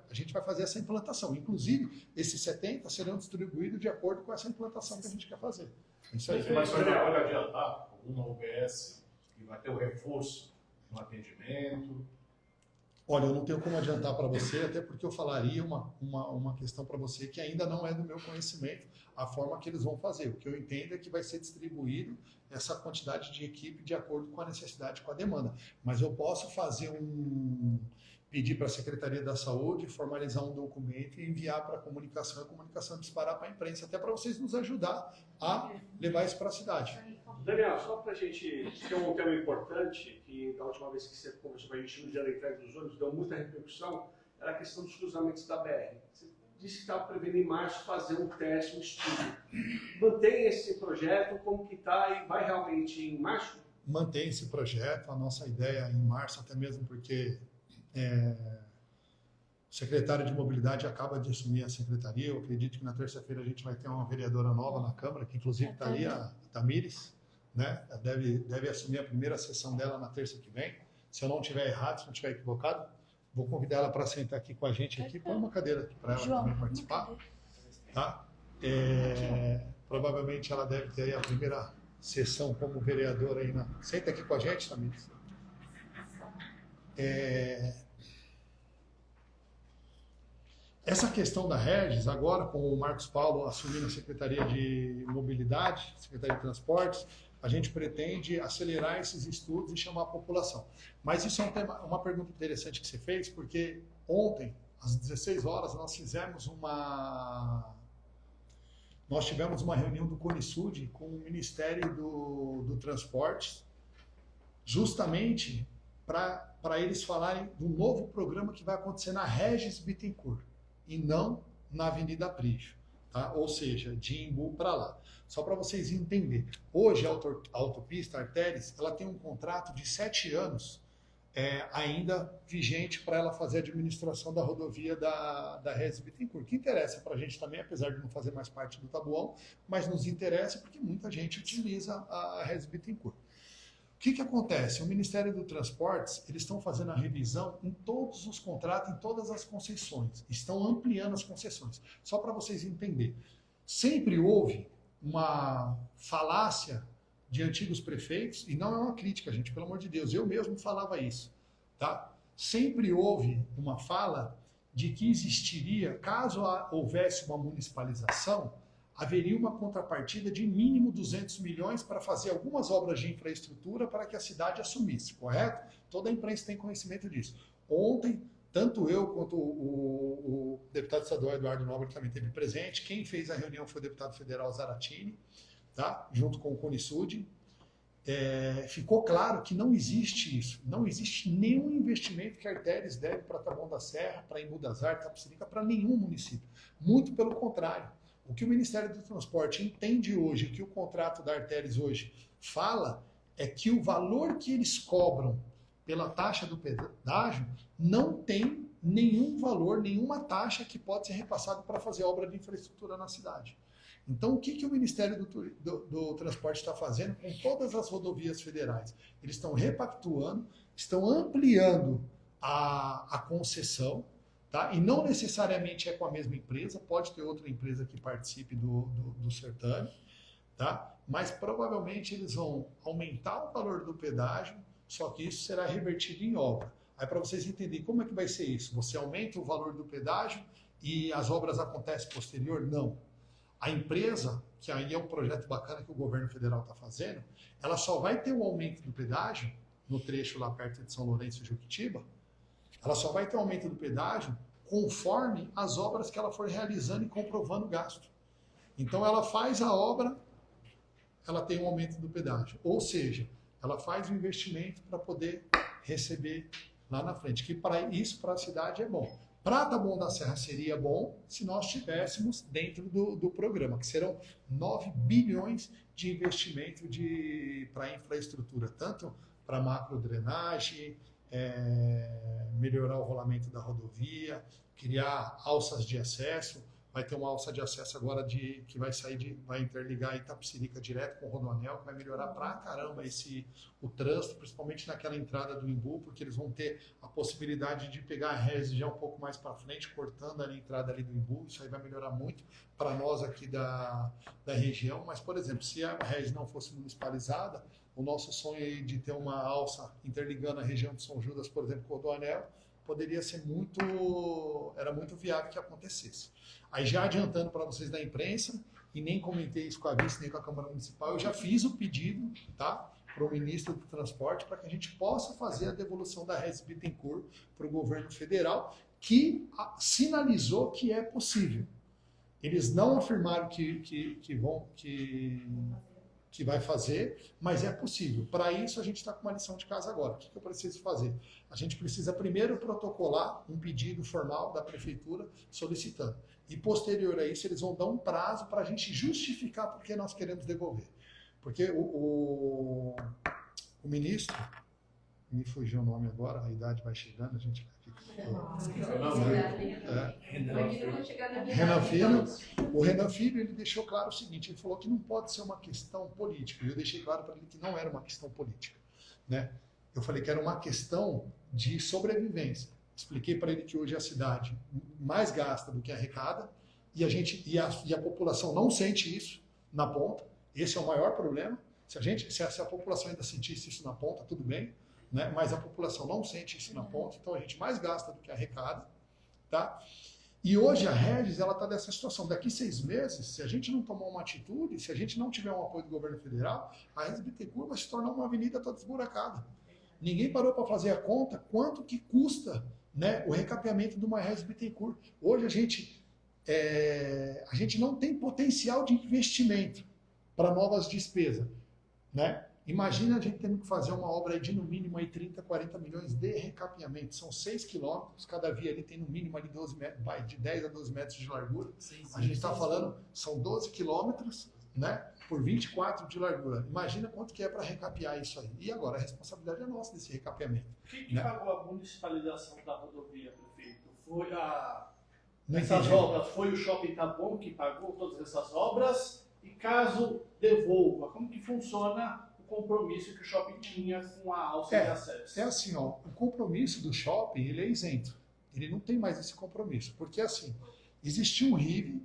a gente vai fazer essa implantação. Inclusive, esses 70 serão distribuídos de acordo com essa implantação que a gente quer fazer. Isso aí. Mas pode adiantar alguma UBS que vai ter o reforço no atendimento? Olha, eu não tenho como adiantar para você, até porque eu falaria uma questão para você que ainda não é do meu conhecimento, a forma que eles vão fazer. O que eu entendo é que vai ser distribuído essa quantidade de equipe de acordo com a necessidade, com a demanda. Mas eu posso fazer pedir para a Secretaria da Saúde, formalizar um documento e enviar para a comunicação disparar para a imprensa, até para vocês nos ajudar a levar isso para a cidade. Daniel, só para a gente ter um tema importante, que da última vez que você conversou com a gente no dia da entrega dos ônibus, deu muita repercussão, era a questão dos cruzamentos da BR. Você disse que estava prevendo em março fazer um teste, um estudo. Mantém esse projeto, como que está, e vai realmente em março? Mantém esse projeto, a nossa ideia é em março, até mesmo porque o secretário de Mobilidade acaba de assumir a secretaria. Eu acredito que na terça-feira a gente vai ter uma vereadora nova na Câmara, que inclusive está ali, a Tamires, né? Deve assumir a primeira sessão dela na terça que vem. Se eu não estiver errado, se não estiver equivocado, vou convidar ela para sentar aqui com a gente aqui, põe uma cadeira aqui para ela também participar. Tá? Provavelmente ela deve ter aí a primeira sessão como vereadora aí. Senta aqui com a gente, Tamires. Essa questão da Regis, agora com o Marcos Paulo assumindo a Secretaria de Mobilidade, Secretaria de Transportes, a gente pretende acelerar esses estudos e chamar a população. Mas isso é uma pergunta interessante que você fez, porque ontem, às 16 horas, nós tivemos uma reunião do CONISUD com o Ministério do Transportes, justamente para eles falarem do novo programa que vai acontecer na Regis Bittencourt e não na Avenida Prígio, tá? Ou seja, de Imbu para lá. Só para vocês entenderem. Hoje a autopista Artéries, ela tem um contrato de 7 anos ainda vigente para ela fazer a administração da rodovia da Regis Bittencourt, que interessa para a gente também, apesar de não fazer mais parte do Tabuão, mas nos interessa porque muita gente utiliza a Regis Bittencourt. O que acontece? O Ministério do Transportes, eles estão fazendo a revisão em todos os contratos, em todas as concessões. Estão ampliando as concessões. Só para vocês entenderem. Sempre houve uma falácia de antigos prefeitos, e não é uma crítica, gente, pelo amor de Deus, eu mesmo falava isso. Tá? Sempre houve uma fala de que existiria, caso houvesse uma municipalização, haveria uma contrapartida de mínimo 200 milhões para fazer algumas obras de infraestrutura para que a cidade assumisse, correto? Toda a imprensa tem conhecimento disso. Ontem, tanto eu quanto o deputado estadual Eduardo Nobre também esteve presente. Quem fez a reunião foi o deputado federal Zaratini, tá? Junto com o CONISUD. Ficou claro que não existe isso. Não existe nenhum investimento que a Artéries deve para Taboão da Serra, para Embu das Artes, Tapicerica, para nenhum município. Muito pelo contrário. O que o Ministério do Transporte entende hoje, o que o contrato da Artéries hoje fala, é que o valor que eles cobram pela taxa do pedágio não tem nenhum valor, nenhuma taxa que pode ser repassado para fazer obra de infraestrutura na cidade. Então, o que o Ministério do Transporte está fazendo com todas as rodovias federais? Eles estão repactuando, estão ampliando a concessão, tá? E não necessariamente é com a mesma empresa, pode ter outra empresa que participe do certame, tá? Mas provavelmente eles vão aumentar o valor do pedágio, só que isso será revertido em obra. Aí para vocês entenderem como é que vai ser isso, você aumenta o valor do pedágio e as obras acontecem posterior? Não. A empresa, que aí é um projeto bacana que o governo federal está fazendo, ela só vai ter o aumento do pedágio no trecho lá perto de São Lourenço e Juquitiba, ela só vai ter o aumento do pedágio conforme as obras que ela for realizando e comprovando o gasto. Então ela faz a obra, ela tem um aumento do pedágio. Ou seja, ela faz o investimento para poder receber lá na frente. Que para isso, para a cidade, é bom. Para Taboão da Serra seria bom se nós tivéssemos dentro do programa, que serão 9 bilhões de investimento para infraestrutura, tanto para macrodrenagem, melhorar o rolamento da rodovia, criar alças de acesso. Vai ter uma alça de acesso agora que vai interligar Itapecerica direto com o Rodoanel, que vai melhorar pra caramba o trânsito, principalmente naquela entrada do Imbu, porque eles vão ter a possibilidade de pegar a RES já um pouco mais para frente, cortando a entrada ali do Imbu. Isso aí vai melhorar muito para nós aqui da região. Mas, por exemplo, se a RES não fosse municipalizada, o nosso sonho aí de ter uma alça interligando a região de São Judas, por exemplo, com o Rodoanel, poderia ser era muito viável que acontecesse. Aí já adiantando para vocês da imprensa, e nem comentei isso com a vice nem com a Câmara Municipal, eu já fiz o pedido, tá, para o ministro do Transporte para que a gente possa fazer a devolução da RES Bittencourt para o governo federal, que sinalizou que é possível. Eles não afirmaram que vai fazer, mas é possível. Para isso, a gente está com uma lição de casa agora. O que eu preciso fazer? A gente precisa primeiro protocolar um pedido formal da prefeitura solicitando. E posterior a isso, eles vão dar um prazo para a gente justificar por que nós queremos devolver. Porque o ministro, me fugiu o nome agora, a idade vai chegando, a gente fica... Renan Filho. O Renan Filho, ele deixou claro o seguinte, ele falou que não pode ser uma questão política, e eu deixei claro para ele que não era uma questão política, né? Eu falei que era uma questão de sobrevivência. Expliquei para ele que hoje a cidade mais gasta do que arrecada, e a população não sente isso na ponta. Esse é o maior problema. Se a população ainda sentisse isso na ponta, tudo bem, né? Mas a população não sente isso na ponta, então a gente mais gasta do que arrecada, tá? E hoje a REGES está nessa situação. Daqui 6 meses, se a gente não tomar uma atitude, se a gente não tiver um apoio do governo federal, a REGES Bittencourt vai se tornar uma avenida toda esburacada. Ninguém parou para fazer a conta quanto que custa, né, o recapeamento de uma REGES Bittencourt. Hoje a gente não tem potencial de investimento para novas despesas, né? Imagina a gente tendo que fazer uma obra de no mínimo aí 30, 40 milhões de recapeamento. São 6 quilômetros, cada via ali tem no mínimo ali 12 metros, vai de 10 a 12 metros de largura. A gente está falando, são 12 quilômetros, né, por 24 de largura. Imagina quanto que é para recapear isso aí. E agora, a responsabilidade é nossa desse recapeamento. Quem né? pagou a municipalização da rodovia, prefeito? Foi Não essas entendi. obras, foi o Shopping Taboão que pagou todas essas obras? E caso devolva, como que funciona o compromisso que o shopping tinha com a alça de acesso? É assim, ó, o compromisso do shopping, ele é isento. Ele não tem mais esse compromisso. Porque assim, existia um RIV,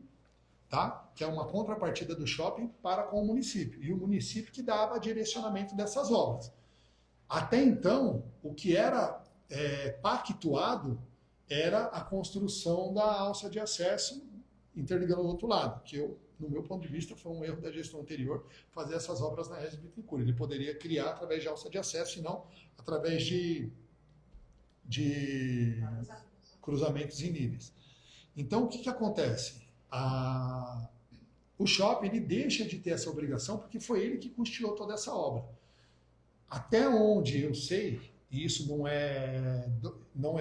tá? Que é uma contrapartida do shopping para com o município. E o município que dava direcionamento dessas obras. Até então, o que era pactuado era a construção da alça de acesso interligando ao outro lado, que no meu ponto de vista, foi um erro da gestão anterior fazer essas obras na REGES Bittencourt. Ele poderia criar através de alça de acesso e não através de cruzamentos em níveis. Então, o que acontece? O shopping ele deixa de ter essa obrigação porque foi ele que custeou toda essa obra. Até onde eu sei, e isso não é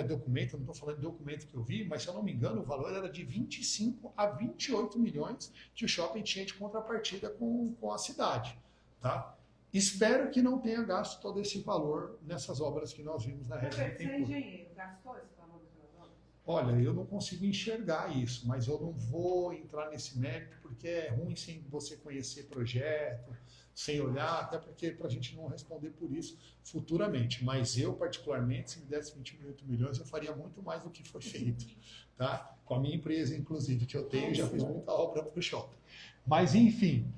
documento, eu não estou falando de documento que eu vi, mas se eu não me engano, o valor era de 25 a 28 milhões que o shopping tinha de contrapartida com a cidade. Tá? Espero que não tenha gasto todo esse valor nessas obras que nós vimos na REGES Bittencourt. Você é engenheiro, gastou esse valor das obras? Olha, eu não consigo enxergar isso, mas eu não vou entrar nesse mérito porque é ruim sem você conhecer projeto, sem olhar, até porque para a gente não responder por isso futuramente. Mas eu, particularmente, se me desse 28 milhões, eu faria muito mais do que foi feito. Tá? Com a minha empresa, inclusive, que eu tenho, já fiz muita obra para o shopping. Mas, enfim,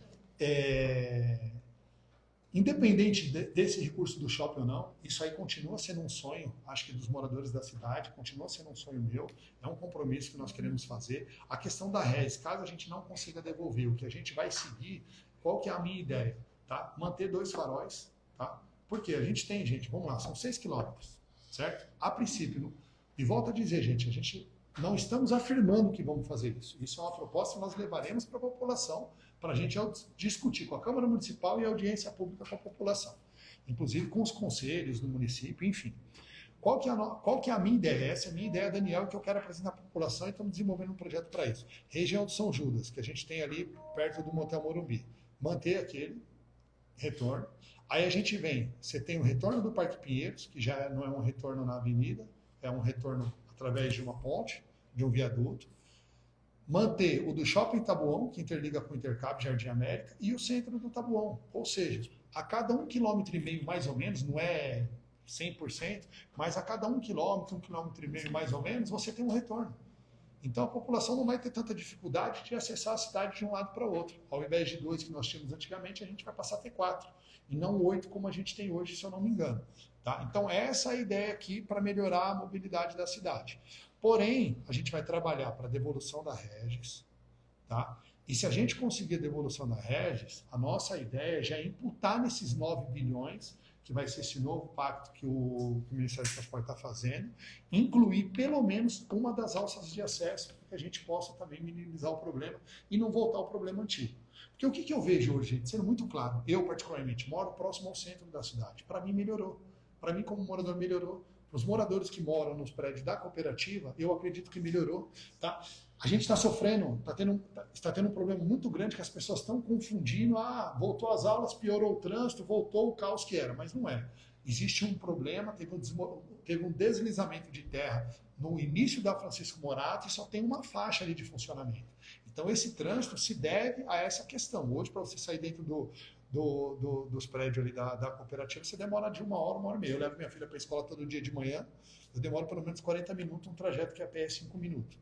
Independente desse recurso do shopping ou não, isso aí continua sendo um sonho, acho que dos moradores da cidade, continua sendo um sonho meu, é um compromisso que nós queremos fazer. A questão da RES, caso a gente não consiga devolver, o que a gente vai seguir, qual que é a minha ideia? Tá? Manter 2 faróis, tá? Porque a gente tem, gente, vamos lá, são 6 quilômetros, certo? A princípio, e volto a dizer, gente, a gente não estamos afirmando que vamos fazer isso. Isso é uma proposta que nós levaremos para a população, para a gente discutir com a Câmara Municipal e a audiência pública com a população, inclusive com os conselhos do município, enfim. Qual que é a minha ideia? Essa é a minha ideia, Daniel, que eu quero apresentar para a população e estamos desenvolvendo um projeto para isso. Região do São Judas, que a gente tem ali perto do Motel Morumbi. Manter aquele retorno. Aí a gente vem, você tem o retorno do Parque Pinheiros, que já não é um retorno na avenida, é um retorno através de uma ponte, de um viaduto. Manter o do Shopping Taboão, que interliga com o Intercap Jardim América, e o centro do Taboão. Ou seja, a cada 1,5 km mais ou menos, não é 100%, mas a cada 1 km, 1,5 km mais ou menos, você tem um retorno. Então a população não vai ter tanta dificuldade de acessar a cidade de um lado para o outro. Ao invés de 2 que nós tínhamos antigamente, a gente vai passar a ter 4. E não 8 como a gente tem hoje, se eu não me engano. Tá? Então essa é a ideia aqui para melhorar a mobilidade da cidade. Porém, a gente vai trabalhar para a devolução da Regis, tá? E se a gente conseguir a devolução da Regis, a nossa ideia já é imputar nesses 9 bilhões, que vai ser esse novo pacto que o Ministério do Transporte está fazendo, incluir pelo menos uma das alças de acesso, para que a gente possa também minimizar o problema e não voltar ao problema antigo. Porque o que eu vejo hoje, gente, sendo muito claro, eu particularmente moro próximo ao centro da cidade, para mim melhorou. Para mim, como morador, melhorou. Para os moradores que moram nos prédios da cooperativa, eu acredito que melhorou. Tá? A gente está sofrendo, está tendo um problema muito grande que as pessoas estão confundindo, voltou às aulas, piorou o trânsito, voltou o caos que era, mas não é. Existe um problema, teve um deslizamento de terra no início da Francisco Morato e só tem uma faixa ali de funcionamento. Então esse trânsito se deve a essa questão. Hoje, para você sair dentro dos prédios ali da cooperativa, você demora de 1 hora, 1 hora e meia. Eu levo minha filha para a escola todo dia de manhã, eu demoro pelo menos 40 minutos, um trajeto que a pé é 5 minutos.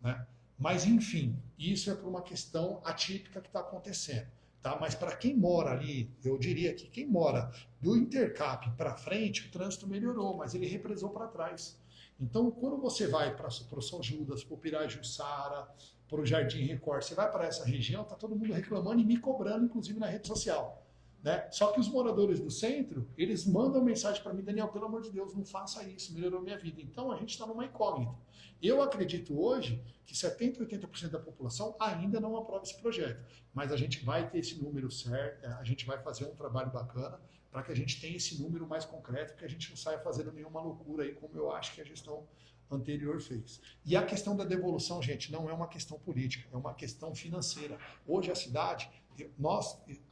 Né? Mas, enfim, isso é por uma questão atípica que está acontecendo. Tá? Mas para quem mora ali, eu diria que quem mora do Intercap para frente, o trânsito melhorou, mas ele represou para trás. Então, quando você vai para o São Judas, para o Pirajussara, para o Jardim Record, você vai para essa região, está todo mundo reclamando e me cobrando, inclusive na rede social. Né? Só que os moradores do centro, eles mandam mensagem para mim, Daniel, pelo amor de Deus, não faça isso, melhorou minha vida. Então a gente está numa incógnita. Eu acredito hoje que 70%, 80% da população ainda não aprova esse projeto, mas a gente vai ter esse número certo, a gente vai fazer um trabalho bacana para que a gente tenha esse número mais concreto, que a gente não saia fazendo nenhuma loucura aí, como eu acho que a gestão anterior fez. E a questão da devolução, gente, não é uma questão política, é uma questão financeira. Hoje a cidade,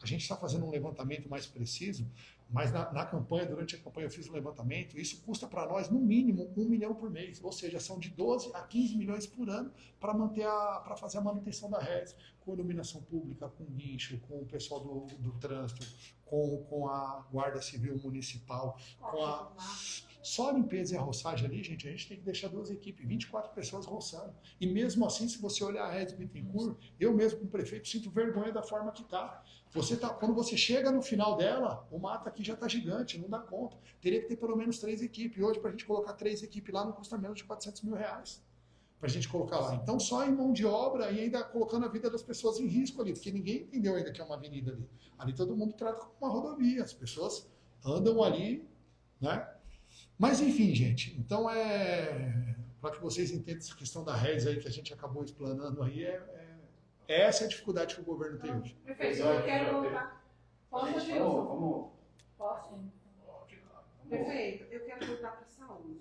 a gente está fazendo um levantamento mais preciso, mas na campanha, durante a campanha eu fiz um levantamento, isso custa para nós no mínimo 1 milhão por mês, ou seja, são de 12 a 15 milhões por ano para fazer a manutenção da rede, com iluminação pública, com guincho, com o pessoal do trânsito, com a Guarda Civil Municipal, só a limpeza e a roçagem ali, gente, a gente tem que deixar 2 equipes, 24 pessoas roçando. E mesmo assim, se você olhar a Regis Bittencourt, eu mesmo como prefeito sinto vergonha da forma que está. Quando você chega no final dela, o mato aqui já está gigante, não dá conta. Teria que ter pelo menos 3 equipes. Hoje, para a gente colocar 3 equipes lá, não custa menos de R$400 mil. Para a gente colocar lá. Então, só em mão de obra e ainda colocando a vida das pessoas em risco ali, porque ninguém entendeu ainda que é uma avenida ali. Ali todo mundo trata como uma rodovia, as pessoas andam ali, né? Mas enfim, gente, então para que vocês entendam essa questão da RES aí que a gente acabou explanando aí, essa é a dificuldade que o governo tem hoje. Prefeito, eu quero voltar. Posso, Gilson? Posso? Prefeito, eu quero voltar para a saúde.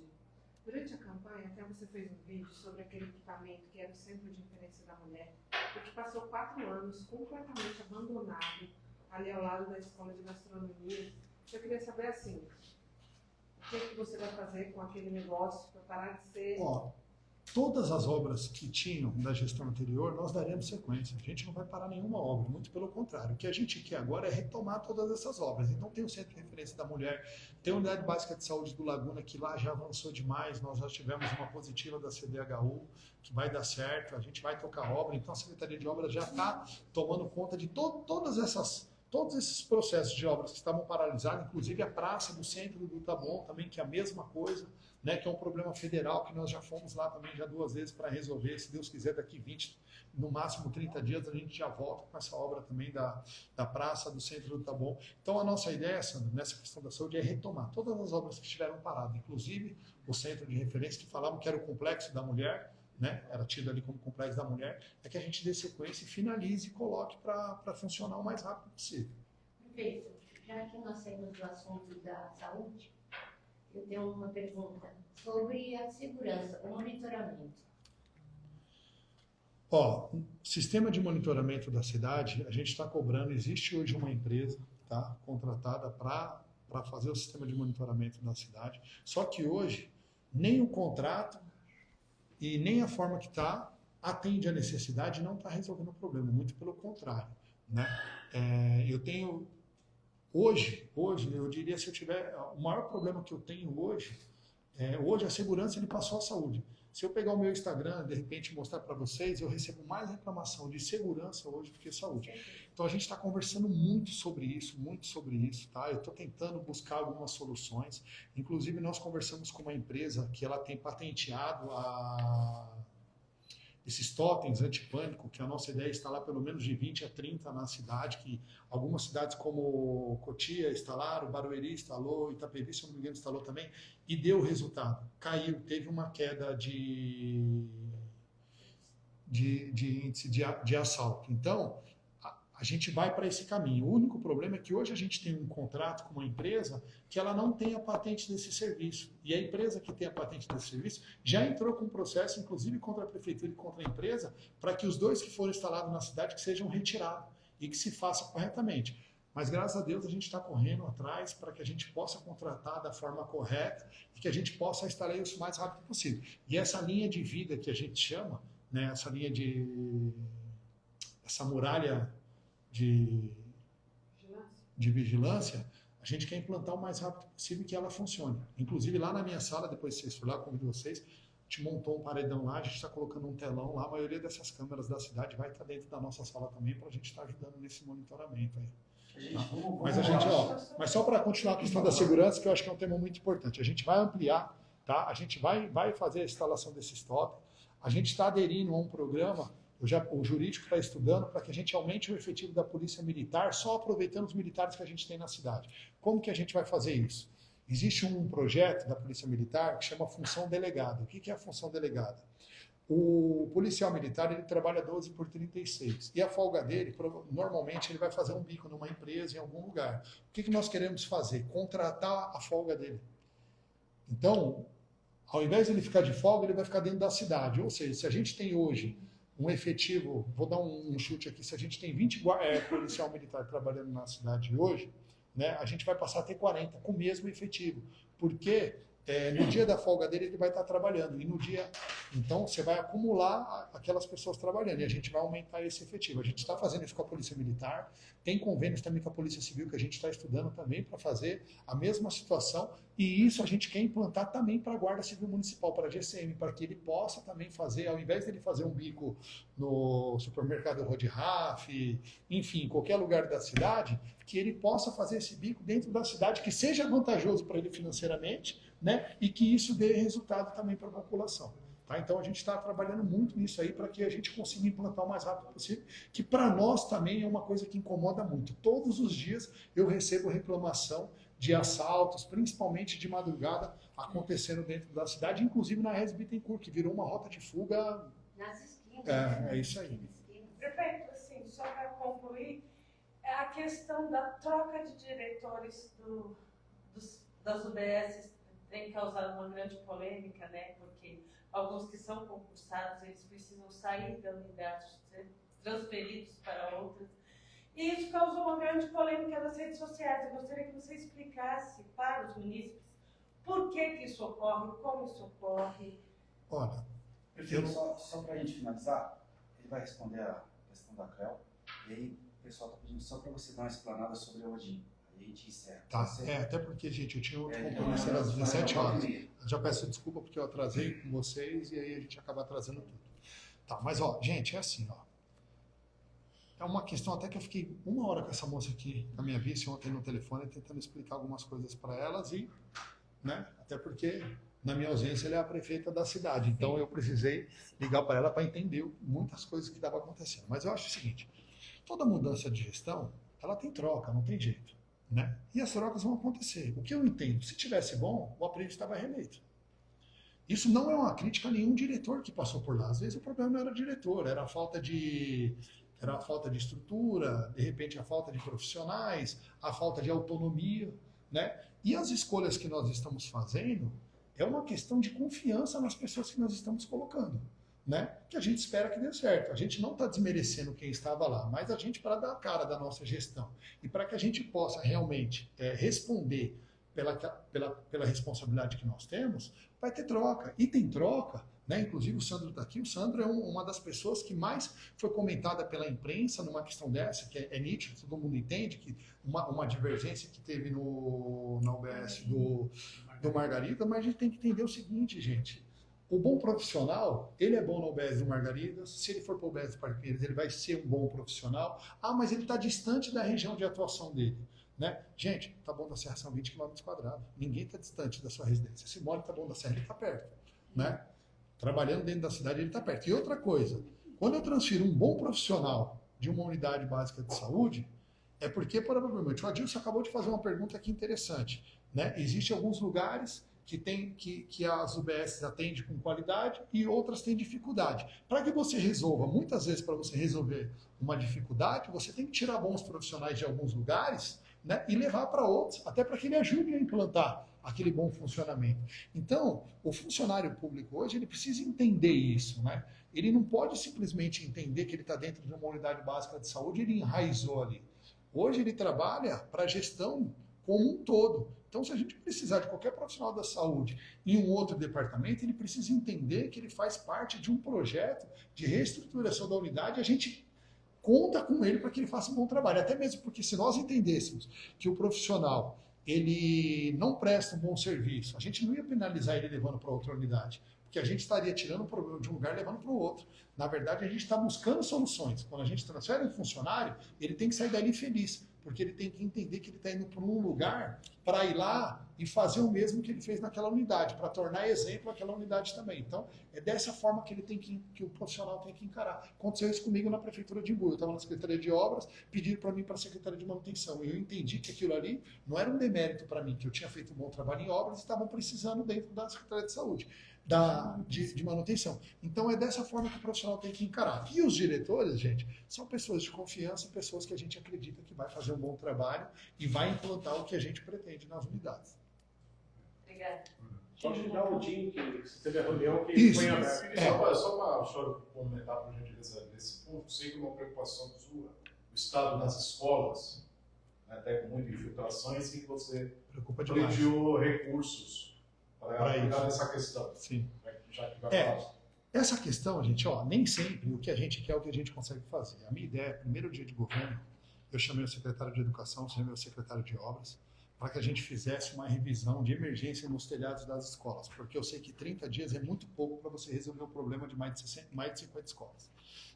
Durante a campanha, até você fez um vídeo sobre aquele equipamento que era o Centro de Referência da Mulher, e que passou 4 anos completamente abandonado ali ao lado da Escola de Gastronomia. Eu queria saber assim, o que você vai fazer com aquele negócio para parar de ser... Todas as obras que tinham da gestão anterior, nós daremos sequência. A gente não vai parar nenhuma obra, muito pelo contrário. O que a gente quer agora é retomar todas essas obras. Então tem o Centro de Referência da Mulher, tem a Unidade Básica de Saúde do Laguna, que lá já avançou demais, nós já tivemos uma positiva da CDHU, que vai dar certo, a gente vai tocar obra, então a Secretaria de Obras já está tomando conta de todas essas Todos esses processos de obras que estavam paralisados, inclusive a praça do centro do Taboão também, que é a mesma coisa, né, que é um problema federal, que nós já fomos lá também já 2 vezes para resolver. Se Deus quiser, daqui 20, no máximo 30 dias, a gente já volta com essa obra também da praça do centro do Taboão. Então a nossa ideia, Sandro, nessa questão da saúde é retomar todas as obras que estiveram paradas, inclusive o centro de referência que falavam que era o complexo da mulher, né, era tido ali como complexo da mulher, é que a gente dê sequência e finalize e coloque para funcionar o mais rápido possível. Perfeito. Já que nós saímos do assunto da saúde, eu tenho uma pergunta sobre a segurança, o monitoramento. Ó, sistema de monitoramento da cidade, a gente está cobrando, existe hoje uma empresa, tá, contratada para fazer o sistema de monitoramento da cidade, só que hoje nem o contrato e nem a forma que está atende a necessidade e não está resolvendo o problema, muito pelo contrário, né? Eu tenho, hoje, eu diria, se eu tiver, o maior problema que eu tenho hoje a segurança ele passou à saúde. Se eu pegar o meu Instagram, de repente mostrar para vocês, eu recebo mais reclamação de segurança hoje do que saúde. Então a gente está conversando muito sobre isso, tá? Eu estou tentando buscar algumas soluções. Inclusive nós conversamos com uma empresa que ela tem patenteado esses totens antipânico, que a nossa ideia é instalar pelo menos de 20 a 30 na cidade, que algumas cidades como Cotia instalaram, Barueri instalou, Itapevi, se eu não me engano, instalou também, e deu resultado. Caiu, teve uma queda de índice de assalto. Então, a gente vai para esse caminho. O único problema é que hoje a gente tem um contrato com uma empresa que ela não tem a patente desse serviço. E a empresa que tem a patente desse serviço já entrou com um processo, inclusive contra a prefeitura e contra a empresa, para que os 2 que foram instalados na cidade que sejam retirados e que se faça corretamente. Mas graças a Deus a gente está correndo atrás para que a gente possa contratar da forma correta e que a gente possa instalar isso o mais rápido possível. E essa linha de vida que a gente chama, né, essa muralha de vigilância, a gente quer implantar o mais rápido possível que ela funcione. Inclusive lá na minha sala, depois vocês forem lá, convido vocês, a gente montou um paredão lá, a gente está colocando um telão lá, a maioria dessas câmeras da cidade vai estar dentro da nossa sala também para a gente estar ajudando nesse monitoramento aí. Tá? Mas só para continuar a questão da segurança, que eu acho que é um tema muito importante, a gente vai ampliar, tá? A gente vai fazer a instalação desses totens, a gente está aderindo a um programa. O jurídico está estudando para que a gente aumente o efetivo da polícia militar, só aproveitando os militares que a gente tem na cidade. Como que a gente vai fazer isso? Existe um projeto da polícia militar que chama função delegada. O que é a função delegada? O policial militar ele trabalha 12 por 36 e a folga dele, normalmente, ele vai fazer um bico numa empresa, em algum lugar. O que nós queremos fazer? Contratar a folga dele. Então, ao invés de ele ficar de folga, ele vai ficar dentro da cidade. Ou seja, se a gente tem hoje um efetivo, vou dar um chute aqui, se a gente tem 20 policial militar trabalhando na cidade hoje, né, a gente vai passar a ter 40 com o mesmo efetivo, porque no dia da folga dele ele vai estar trabalhando, e no dia, então você vai acumular aquelas pessoas trabalhando, e a gente vai aumentar esse efetivo. A gente está fazendo isso com a Polícia Militar, tem convênios também com a Polícia Civil, que a gente está estudando também para fazer a mesma situação, e isso a gente quer implantar também para a Guarda Civil Municipal, para a GCM, para que ele possa também fazer, ao invés dele fazer um bico no supermercado Rod Raff, enfim, em qualquer lugar da cidade, que ele possa fazer esse bico dentro da cidade, que seja vantajoso para ele financeiramente, né, e que isso dê resultado também para a população. Tá? Então a gente está trabalhando muito nisso aí para que a gente consiga implantar o mais rápido possível, que para nós também é uma coisa que incomoda muito. Todos os dias eu recebo reclamação de assaltos, principalmente de madrugada, acontecendo dentro da cidade, inclusive na Rez Bittencourt, que virou uma rota de fuga. Nas esquinas. É isso aí. Prefeito, assim, só para concluir, a questão da troca de diretores das UBS tem causado uma grande polêmica, né? Porque alguns que são concursados, eles precisam sair da unidade, ser transferidos para outras. E isso causou uma grande polêmica nas redes sociais. Eu gostaria que você explicasse para os munícipes por que isso ocorre, como isso ocorre. Olha, Prefeito, só para a gente finalizar, ele vai responder a questão da CREL, e aí o pessoal está pedindo só para você dar uma explanada sobre a Odin. Aí a gente encerra. Tá, até porque, gente, eu tinha outro compromisso às 17 horas. Eu já peço desculpa porque eu atrasei com vocês e aí a gente acaba atrasando tudo. Tá, mas ó, gente, é assim, ó. é uma questão até que eu fiquei 1 hora com essa moça aqui, na minha vice, ontem no telefone, tentando explicar algumas coisas para elas e, né, até porque na minha ausência ela é a prefeita da cidade, então eu precisei ligar para ela para entender muitas coisas que estavam acontecendo. Mas eu acho o seguinte, toda mudança de gestão, ela tem troca, não tem jeito, né? E as trocas vão acontecer. O que eu entendo, se tivesse bom, o Aprende estava reeleito. Isso não é uma crítica a nenhum diretor que passou por lá. Às vezes o problema não era diretor, era a falta de estrutura, de repente a falta de profissionais, a falta de autonomia, né? E as escolhas que nós estamos fazendo é uma questão de confiança nas pessoas que nós estamos colocando, né? Que a gente espera que dê certo. A gente não está desmerecendo quem estava lá, mas a gente, para dar a cara da nossa gestão e para que a gente possa realmente responder pela responsabilidade que nós temos, vai ter troca. E tem troca, né? Inclusive o Sandro está aqui. O Sandro é uma das pessoas que mais foi comentada pela imprensa numa questão dessa, que é nítido, todo mundo entende que uma divergência que teve na UBS do Margarida, mas a gente tem que entender o seguinte, gente. O bom profissional, ele é bom na UBS do Margaridas, se ele for para o UBS do Parque Pinheiros, ele vai ser um bom profissional. Ah, mas ele está distante da região de atuação dele. Né? Gente, Taboão da Serra são 20 km². Ninguém está distante da sua residência. Se mora em Taboão da Serra, ele está perto. Né? Trabalhando dentro da cidade, ele está perto. E outra coisa, quando eu transfiro um bom profissional de uma unidade básica de saúde, é porque, provavelmente, o Adilson acabou de fazer uma pergunta aqui interessante. Né? Existem alguns lugares que as UBS atendem com qualidade e outras têm dificuldade. Para que você resolva, muitas vezes para você resolver uma dificuldade, você tem que tirar bons profissionais de alguns lugares, né, e levar para outros, até para que ele ajude a implantar aquele bom funcionamento. Então, o funcionário público hoje, ele precisa entender isso, né? Ele não pode simplesmente entender que ele está dentro de uma unidade básica de saúde e ele enraizou ali. Hoje ele trabalha para a gestão como um todo. Então, se a gente precisar de qualquer profissional da saúde em um outro departamento, ele precisa entender que ele faz parte de um projeto de reestruturação da unidade e a gente conta com ele para que ele faça um bom trabalho. Até mesmo porque se nós entendêssemos que o profissional ele não presta um bom serviço, a gente não ia penalizar ele levando para outra unidade, porque a gente estaria tirando o problema de um lugar e levando para o outro. Na verdade, a gente está buscando soluções. Quando a gente transfere um funcionário, ele tem que sair dali feliz, porque ele tem que entender que ele está indo para um lugar para ir lá e fazer o mesmo que ele fez naquela unidade, para tornar exemplo aquela unidade também. Então, é dessa forma que o profissional tem que encarar. Aconteceu isso comigo na Prefeitura de Imbu. Eu estava na Secretaria de Obras, pediram para mim para a Secretaria de Manutenção. E eu entendi que aquilo ali não era um demérito para mim, que eu tinha feito um bom trabalho em obras e estavam precisando dentro da Secretaria de Saúde. De manutenção. Então é dessa forma que o profissional tem que encarar. E os diretores, gente, são pessoas de confiança, pessoas que a gente acredita que vai fazer um bom trabalho e vai implantar o que a gente pretende nas unidades. Obrigada. Só te dar um dia que você teve a reunião que Isso, foi aberto. Só para o senhor comentar, por gentileza, nesse ponto, sei que é uma preocupação sua, o Estado nas escolas, né, até com muitas infiltrações, e que você pediu recursos para cuidar dessa questão. Sim. Já que vai falar. Essa questão, gente, nem sempre o que a gente quer é o que a gente consegue fazer. A minha ideia, primeiro dia de governo, eu chamei o secretário de Educação, chamei o secretário de Obras, para que a gente fizesse uma revisão de emergência nos telhados das escolas, porque eu sei que 30 dias é muito pouco para você resolver o problema de mais de 50 escolas.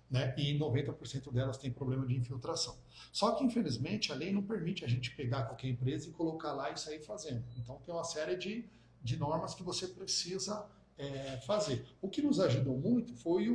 Né? E 90% delas têm problema de infiltração. Só que, infelizmente, a lei não permite a gente pegar qualquer empresa e colocar lá e sair fazendo. Então, tem uma série de normas que você precisa fazer. O que nos ajudou muito foi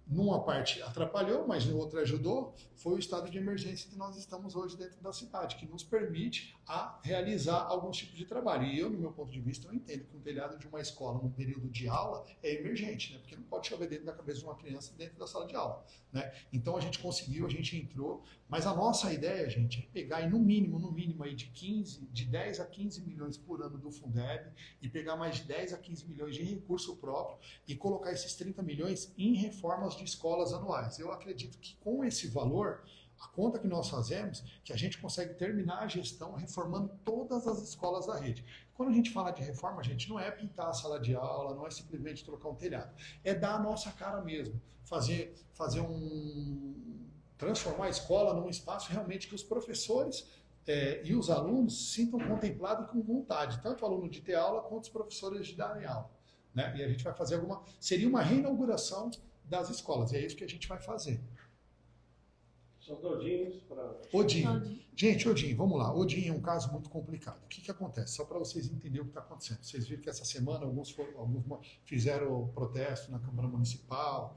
numa parte atrapalhou, mas em outra ajudou, foi o estado de emergência que nós estamos hoje dentro da cidade, que nos permite realizar alguns tipos de trabalho. E eu, no meu ponto de vista, eu entendo que um telhado de uma escola num período de aula é emergente, né? Porque não pode chover dentro da cabeça de uma criança dentro da sala de aula. Né? Então a gente conseguiu, a gente entrou, mas a nossa ideia, gente, é pegar aí no mínimo aí de 10 a 15 milhões por ano do Fundeb e pegar mais de 10 a 15 milhões de recurso próprio e colocar esses 30 milhões em reformas de escolas anuais. Eu acredito que com esse valor, a conta que nós fazemos, que a gente consegue terminar a gestão reformando todas as escolas da rede. Quando a gente fala de reforma, gente, não é pintar a sala de aula, não é simplesmente trocar um telhado. É dar a nossa cara mesmo. Transformar a escola num espaço realmente que os professores e os alunos se sintam contemplados com vontade, tanto o aluno de ter aula quanto os professores de darem aula. Né? E a gente vai fazer seria uma reinauguração das escolas, e é isso que a gente vai fazer. São todinhos para... Odin. Gente, Odin, vamos lá. Odin é um caso muito complicado. O que acontece? Só para vocês entenderem o que está acontecendo. Vocês viram que essa semana alguns fizeram protesto na Câmara Municipal,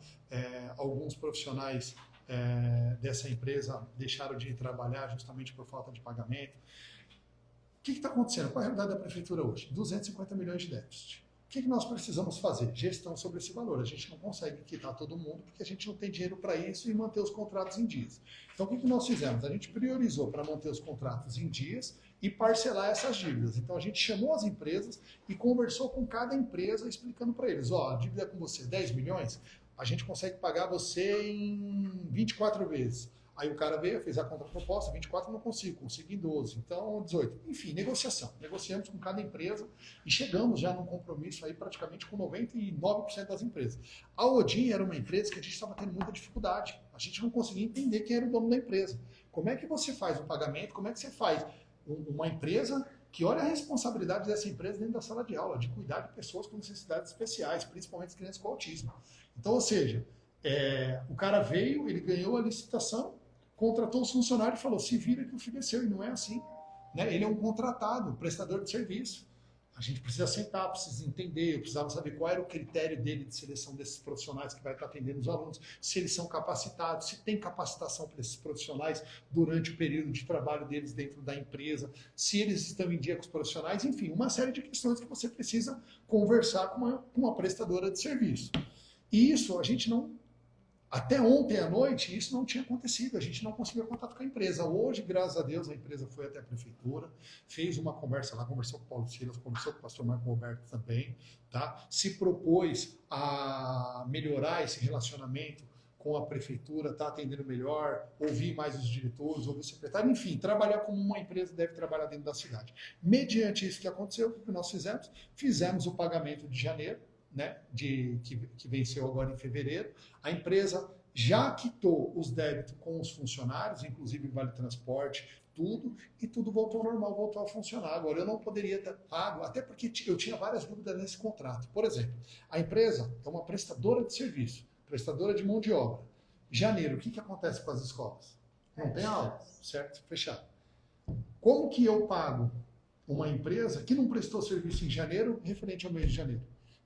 alguns profissionais dessa empresa deixaram de trabalhar justamente por falta de pagamento. O que está acontecendo? Qual é a realidade da Prefeitura hoje? 250 milhões de déficit. O que nós precisamos fazer? Gestão sobre esse valor. A gente não consegue quitar todo mundo porque a gente não tem dinheiro para isso e manter os contratos em dias. Então, o que nós fizemos? A gente priorizou para manter os contratos em dias e parcelar essas dívidas. Então, a gente chamou as empresas e conversou com cada empresa explicando para eles, ó, a dívida é com você 10 milhões, a gente consegue pagar você em 24 vezes. Aí o cara veio, fez a contraproposta, 24 não consigo, consegui em 12, então 18. Enfim, negociação. Negociamos com cada empresa e chegamos já num compromisso aí praticamente com 99% das empresas. A Odin era uma empresa que a gente estava tendo muita dificuldade. A gente não conseguia entender quem era o dono da empresa. Como é que você faz o pagamento? Como é que você faz uma empresa que olha a responsabilidade dessa empresa dentro da sala de aula, de cuidar de pessoas com necessidades especiais, principalmente as crianças com autismo. Então, ou seja, o cara veio, ele ganhou a licitação, contratou os funcionários e falou, se vira que o filho é seu, e não é assim. Né? Ele é um contratado, um prestador de serviço. A gente precisa sentar, precisa entender, eu precisava saber qual era o critério dele de seleção desses profissionais que vai estar atendendo os alunos, se eles são capacitados, se tem capacitação para esses profissionais durante o período de trabalho deles dentro da empresa, se eles estão em dia com os profissionais, enfim, uma série de questões que você precisa conversar com uma prestadora de serviço. E isso a gente não... Até ontem à noite, isso não tinha acontecido, a gente não conseguia contato com a empresa. Hoje, graças a Deus, a empresa foi até a prefeitura, fez uma conversa lá, conversou com o Paulo Silas, conversou com o pastor Marco Roberto também, tá? Se propôs a melhorar esse relacionamento com a prefeitura, tá atendendo melhor, ouvir mais os diretores, ouvir o secretário, enfim, trabalhar como uma empresa deve trabalhar dentro da cidade. Mediante isso que aconteceu, o que nós fizemos? Fizemos o pagamento de janeiro, né, que venceu agora em fevereiro. A empresa já quitou os débitos com os funcionários, inclusive vale transporte, tudo, e tudo voltou ao normal, voltou a funcionar. Agora, eu não poderia ter pago, até porque eu tinha várias dúvidas nesse contrato. Por exemplo, a empresa é uma prestadora de serviço, prestadora de mão de obra. Janeiro, o que acontece com as escolas? Não tem aula, certo? Fechado. Como que eu pago uma empresa que não prestou serviço em janeiro, referente ao mês de janeiro?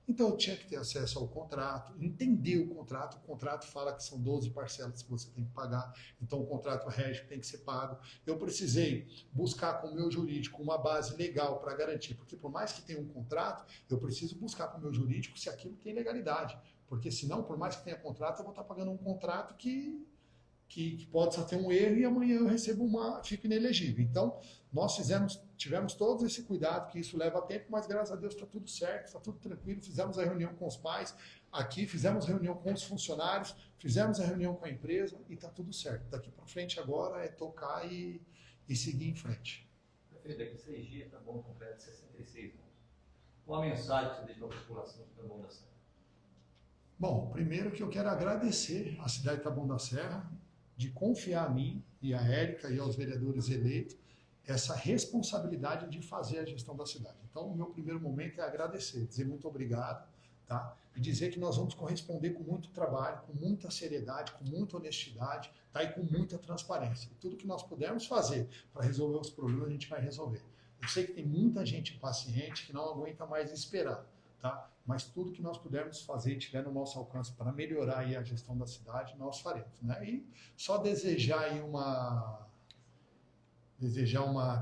Então eu tinha que ter acesso ao contrato, entender o contrato fala que são 12 parcelas que você tem que pagar, então o contrato rege, tem que ser pago. Eu precisei buscar com o meu jurídico uma base legal para garantir, porque por mais que tenha um contrato, eu preciso buscar com o meu jurídico se aquilo tem legalidade, porque senão, por mais que tenha contrato, eu vou estar pagando um contrato que pode só ter um erro e amanhã eu recebo fico inelegível. Então, nós tivemos todo esse cuidado, que isso leva tempo, mas graças a Deus está tudo certo, está tudo tranquilo. Fizemos a reunião com os pais aqui, fizemos a reunião com os funcionários, fizemos a reunião com a empresa e está tudo certo. Daqui para frente agora é tocar e seguir em frente. Prefeito, daqui 6 dias está bom, completo 66 anos. Qual a mensagem que você deixa para a população de Taboão da Serra? Bom, primeiro que eu quero agradecer à cidade de Taboão da Serra de confiar a mim e a Érica e aos vereadores eleitos essa responsabilidade de fazer a gestão da cidade. Então, o meu primeiro momento é agradecer, dizer muito obrigado, tá? E dizer que nós vamos corresponder com muito trabalho, com muita seriedade, com muita honestidade, tá? E com muita transparência. E tudo que nós pudermos fazer para resolver os problemas, a gente vai resolver. Eu sei que tem muita gente impaciente que não aguenta mais esperar, tá? Mas tudo que nós pudermos fazer e tiver no nosso alcance para melhorar aí a gestão da cidade, nós faremos, né? E só desejar aí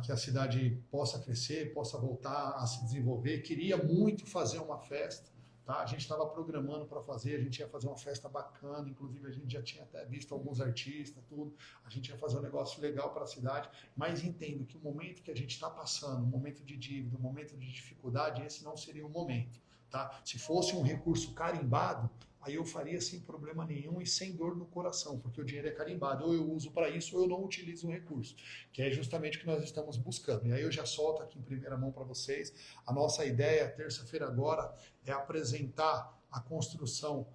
que a cidade possa crescer, possa voltar a se desenvolver. Queria muito fazer uma festa, tá? A gente estava programando para fazer, a gente ia fazer uma festa bacana, inclusive a gente já tinha até visto alguns artistas, tudo. A gente ia fazer um negócio legal para a cidade, mas entendo que o momento que a gente está passando, o momento de dívida, o momento de dificuldade, esse não seria o momento. Tá? Se fosse um recurso carimbado, aí eu faria sem problema nenhum e sem dor no coração, porque o dinheiro é carimbado, ou eu uso para isso ou eu não utilizo o recurso, que é justamente o que nós estamos buscando. E aí eu já solto aqui em primeira mão para vocês, a nossa ideia, terça-feira agora, é apresentar a construção,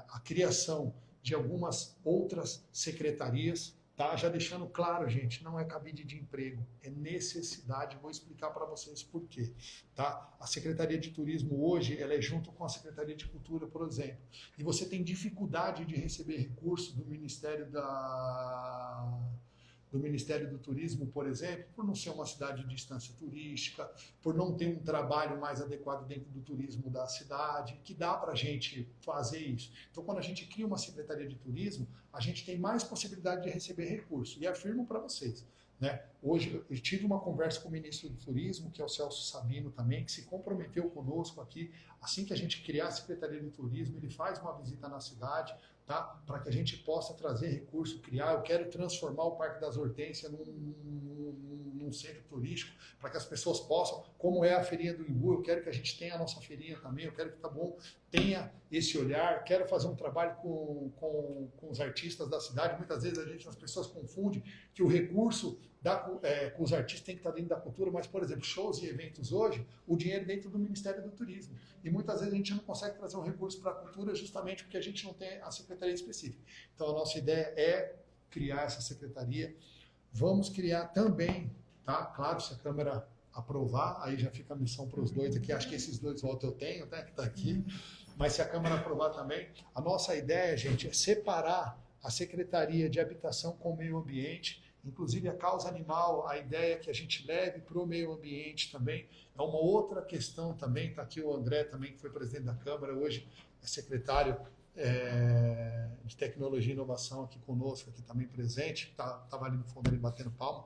a criação de algumas outras secretarias, Tá? Já deixando claro, gente, não é cabide de emprego, é necessidade. Vou explicar para vocês por quê. Tá? A Secretaria de Turismo hoje, ela é junto com a Secretaria de Cultura, por exemplo. E você tem dificuldade de receber recursos do Ministério do Turismo, por exemplo, por não ser uma cidade de distância turística, por não ter um trabalho mais adequado dentro do turismo da cidade, que dá para a gente fazer isso. Então, quando a gente cria uma Secretaria de Turismo, a gente tem mais possibilidade de receber recursos. E afirmo para vocês, né? Hoje eu tive uma conversa com o ministro do Turismo, que é o Celso Sabino também, que se comprometeu conosco aqui, assim que a gente criar a Secretaria de Turismo, ele faz uma visita na cidade, tá? Para que a gente possa trazer recurso, criar. Eu quero transformar o Parque das Hortênsias num centro turístico, para que as pessoas possam, como é a feirinha do Imbu, eu quero que a gente tenha a nossa feirinha também, eu quero que tenha esse olhar, quero fazer um trabalho com os artistas da cidade. Muitas vezes as pessoas confundem que o recurso com os artistas tem que estar dentro da cultura, mas, por exemplo, shows e eventos hoje, o dinheiro dentro do Ministério do Turismo. E muitas vezes a gente não consegue trazer um recurso para a cultura justamente porque a gente não tem a secretaria específica. Então, a nossa ideia é criar essa secretaria. Vamos criar também, tá? Claro, se a Câmara aprovar, aí já fica a missão para os dois aqui. Acho que esses 2 votos eu tenho, né? Que está aqui. Mas se a Câmara aprovar também, a nossa ideia, gente, é separar a Secretaria de Habitação com o Meio Ambiente. Inclusive a causa animal, a ideia é que a gente leve para o meio ambiente também, é uma outra questão também. Está aqui o André também, que foi presidente da Câmara, hoje é secretário de Tecnologia e Inovação aqui conosco, aqui também presente, estava ali no fundo ali batendo palma.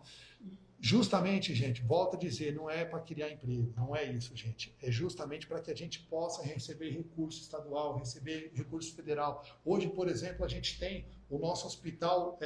Justamente, gente, volto a dizer, não é para criar emprego, não é isso, gente. É justamente para que a gente possa receber recurso estadual, receber recurso federal. Hoje, por exemplo, a gente tem o nosso hospital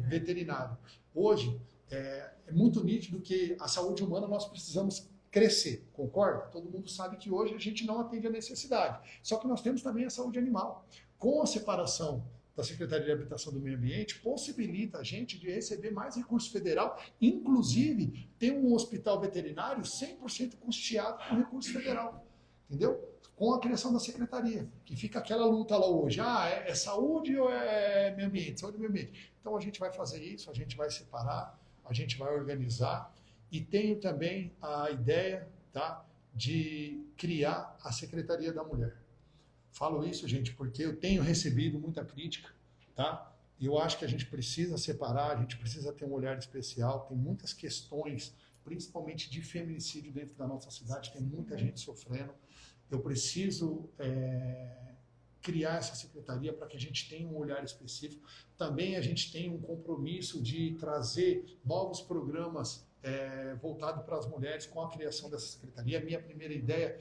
veterinário. Hoje, é muito nítido que a saúde humana nós precisamos crescer, concorda? Todo mundo sabe que hoje a gente não atende a necessidade. Só que nós temos também a saúde animal. Com a separação da Secretaria de Habitação do Meio Ambiente, possibilita a gente de receber mais recurso federal, inclusive ter um hospital veterinário 100% custeado com recurso federal, entendeu? Com a criação da secretaria, que fica aquela luta lá hoje, é saúde ou é meio ambiente? Saúde ou meio ambiente? Então a gente vai fazer isso, a gente vai separar, a gente vai organizar, e tenho também a ideia, tá, de criar a Secretaria da Mulher. Falo isso, gente, porque eu tenho recebido muita crítica, tá? E eu acho que a gente precisa separar, a gente precisa ter um olhar especial. Tem muitas questões, principalmente de feminicídio dentro da nossa cidade, tem muita gente sofrendo. Eu preciso criar essa secretaria para que a gente tenha um olhar específico. Também a gente tem um compromisso de trazer novos programas voltado para as mulheres com a criação dessa secretaria. A minha primeira ideia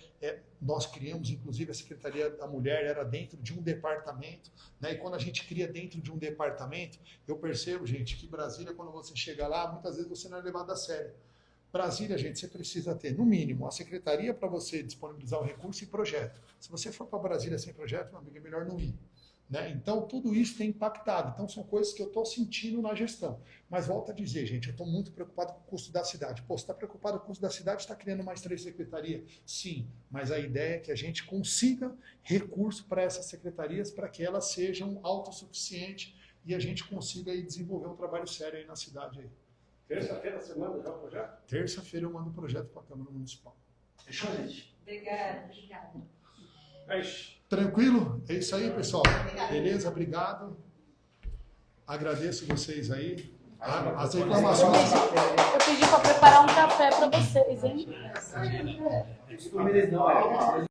nós criamos, inclusive, a Secretaria da Mulher era dentro de um departamento, né? E quando a gente cria dentro de um departamento, eu percebo, gente, que Brasília, quando você chega lá, muitas vezes você não é levado a sério. Brasília, gente, você precisa ter, no mínimo, a secretaria para você disponibilizar o recurso e projeto. Se você for para Brasília sem projeto, meu amigo, é melhor não ir. Né? Então, tudo isso tem impactado. Então, são coisas que eu estou sentindo na gestão. Mas, volto a dizer, gente, eu estou muito preocupado com o custo da cidade. Pô, você está preocupado com o custo da cidade, está criando mais 3 secretarias? Sim, mas a ideia é que a gente consiga recurso para essas secretarias, para que elas sejam autossuficientes e a gente consiga aí desenvolver um trabalho sério aí na cidade. Aí. Terça-feira você manda já o projeto? Terça-feira eu mando o projeto para a Câmara Municipal. Fechou, gente? Obrigada. É isso. Tranquilo? É isso aí, pessoal. Beleza? Obrigado. Agradeço vocês aí. As reclamações. Eu pedi para preparar um café para vocês, hein?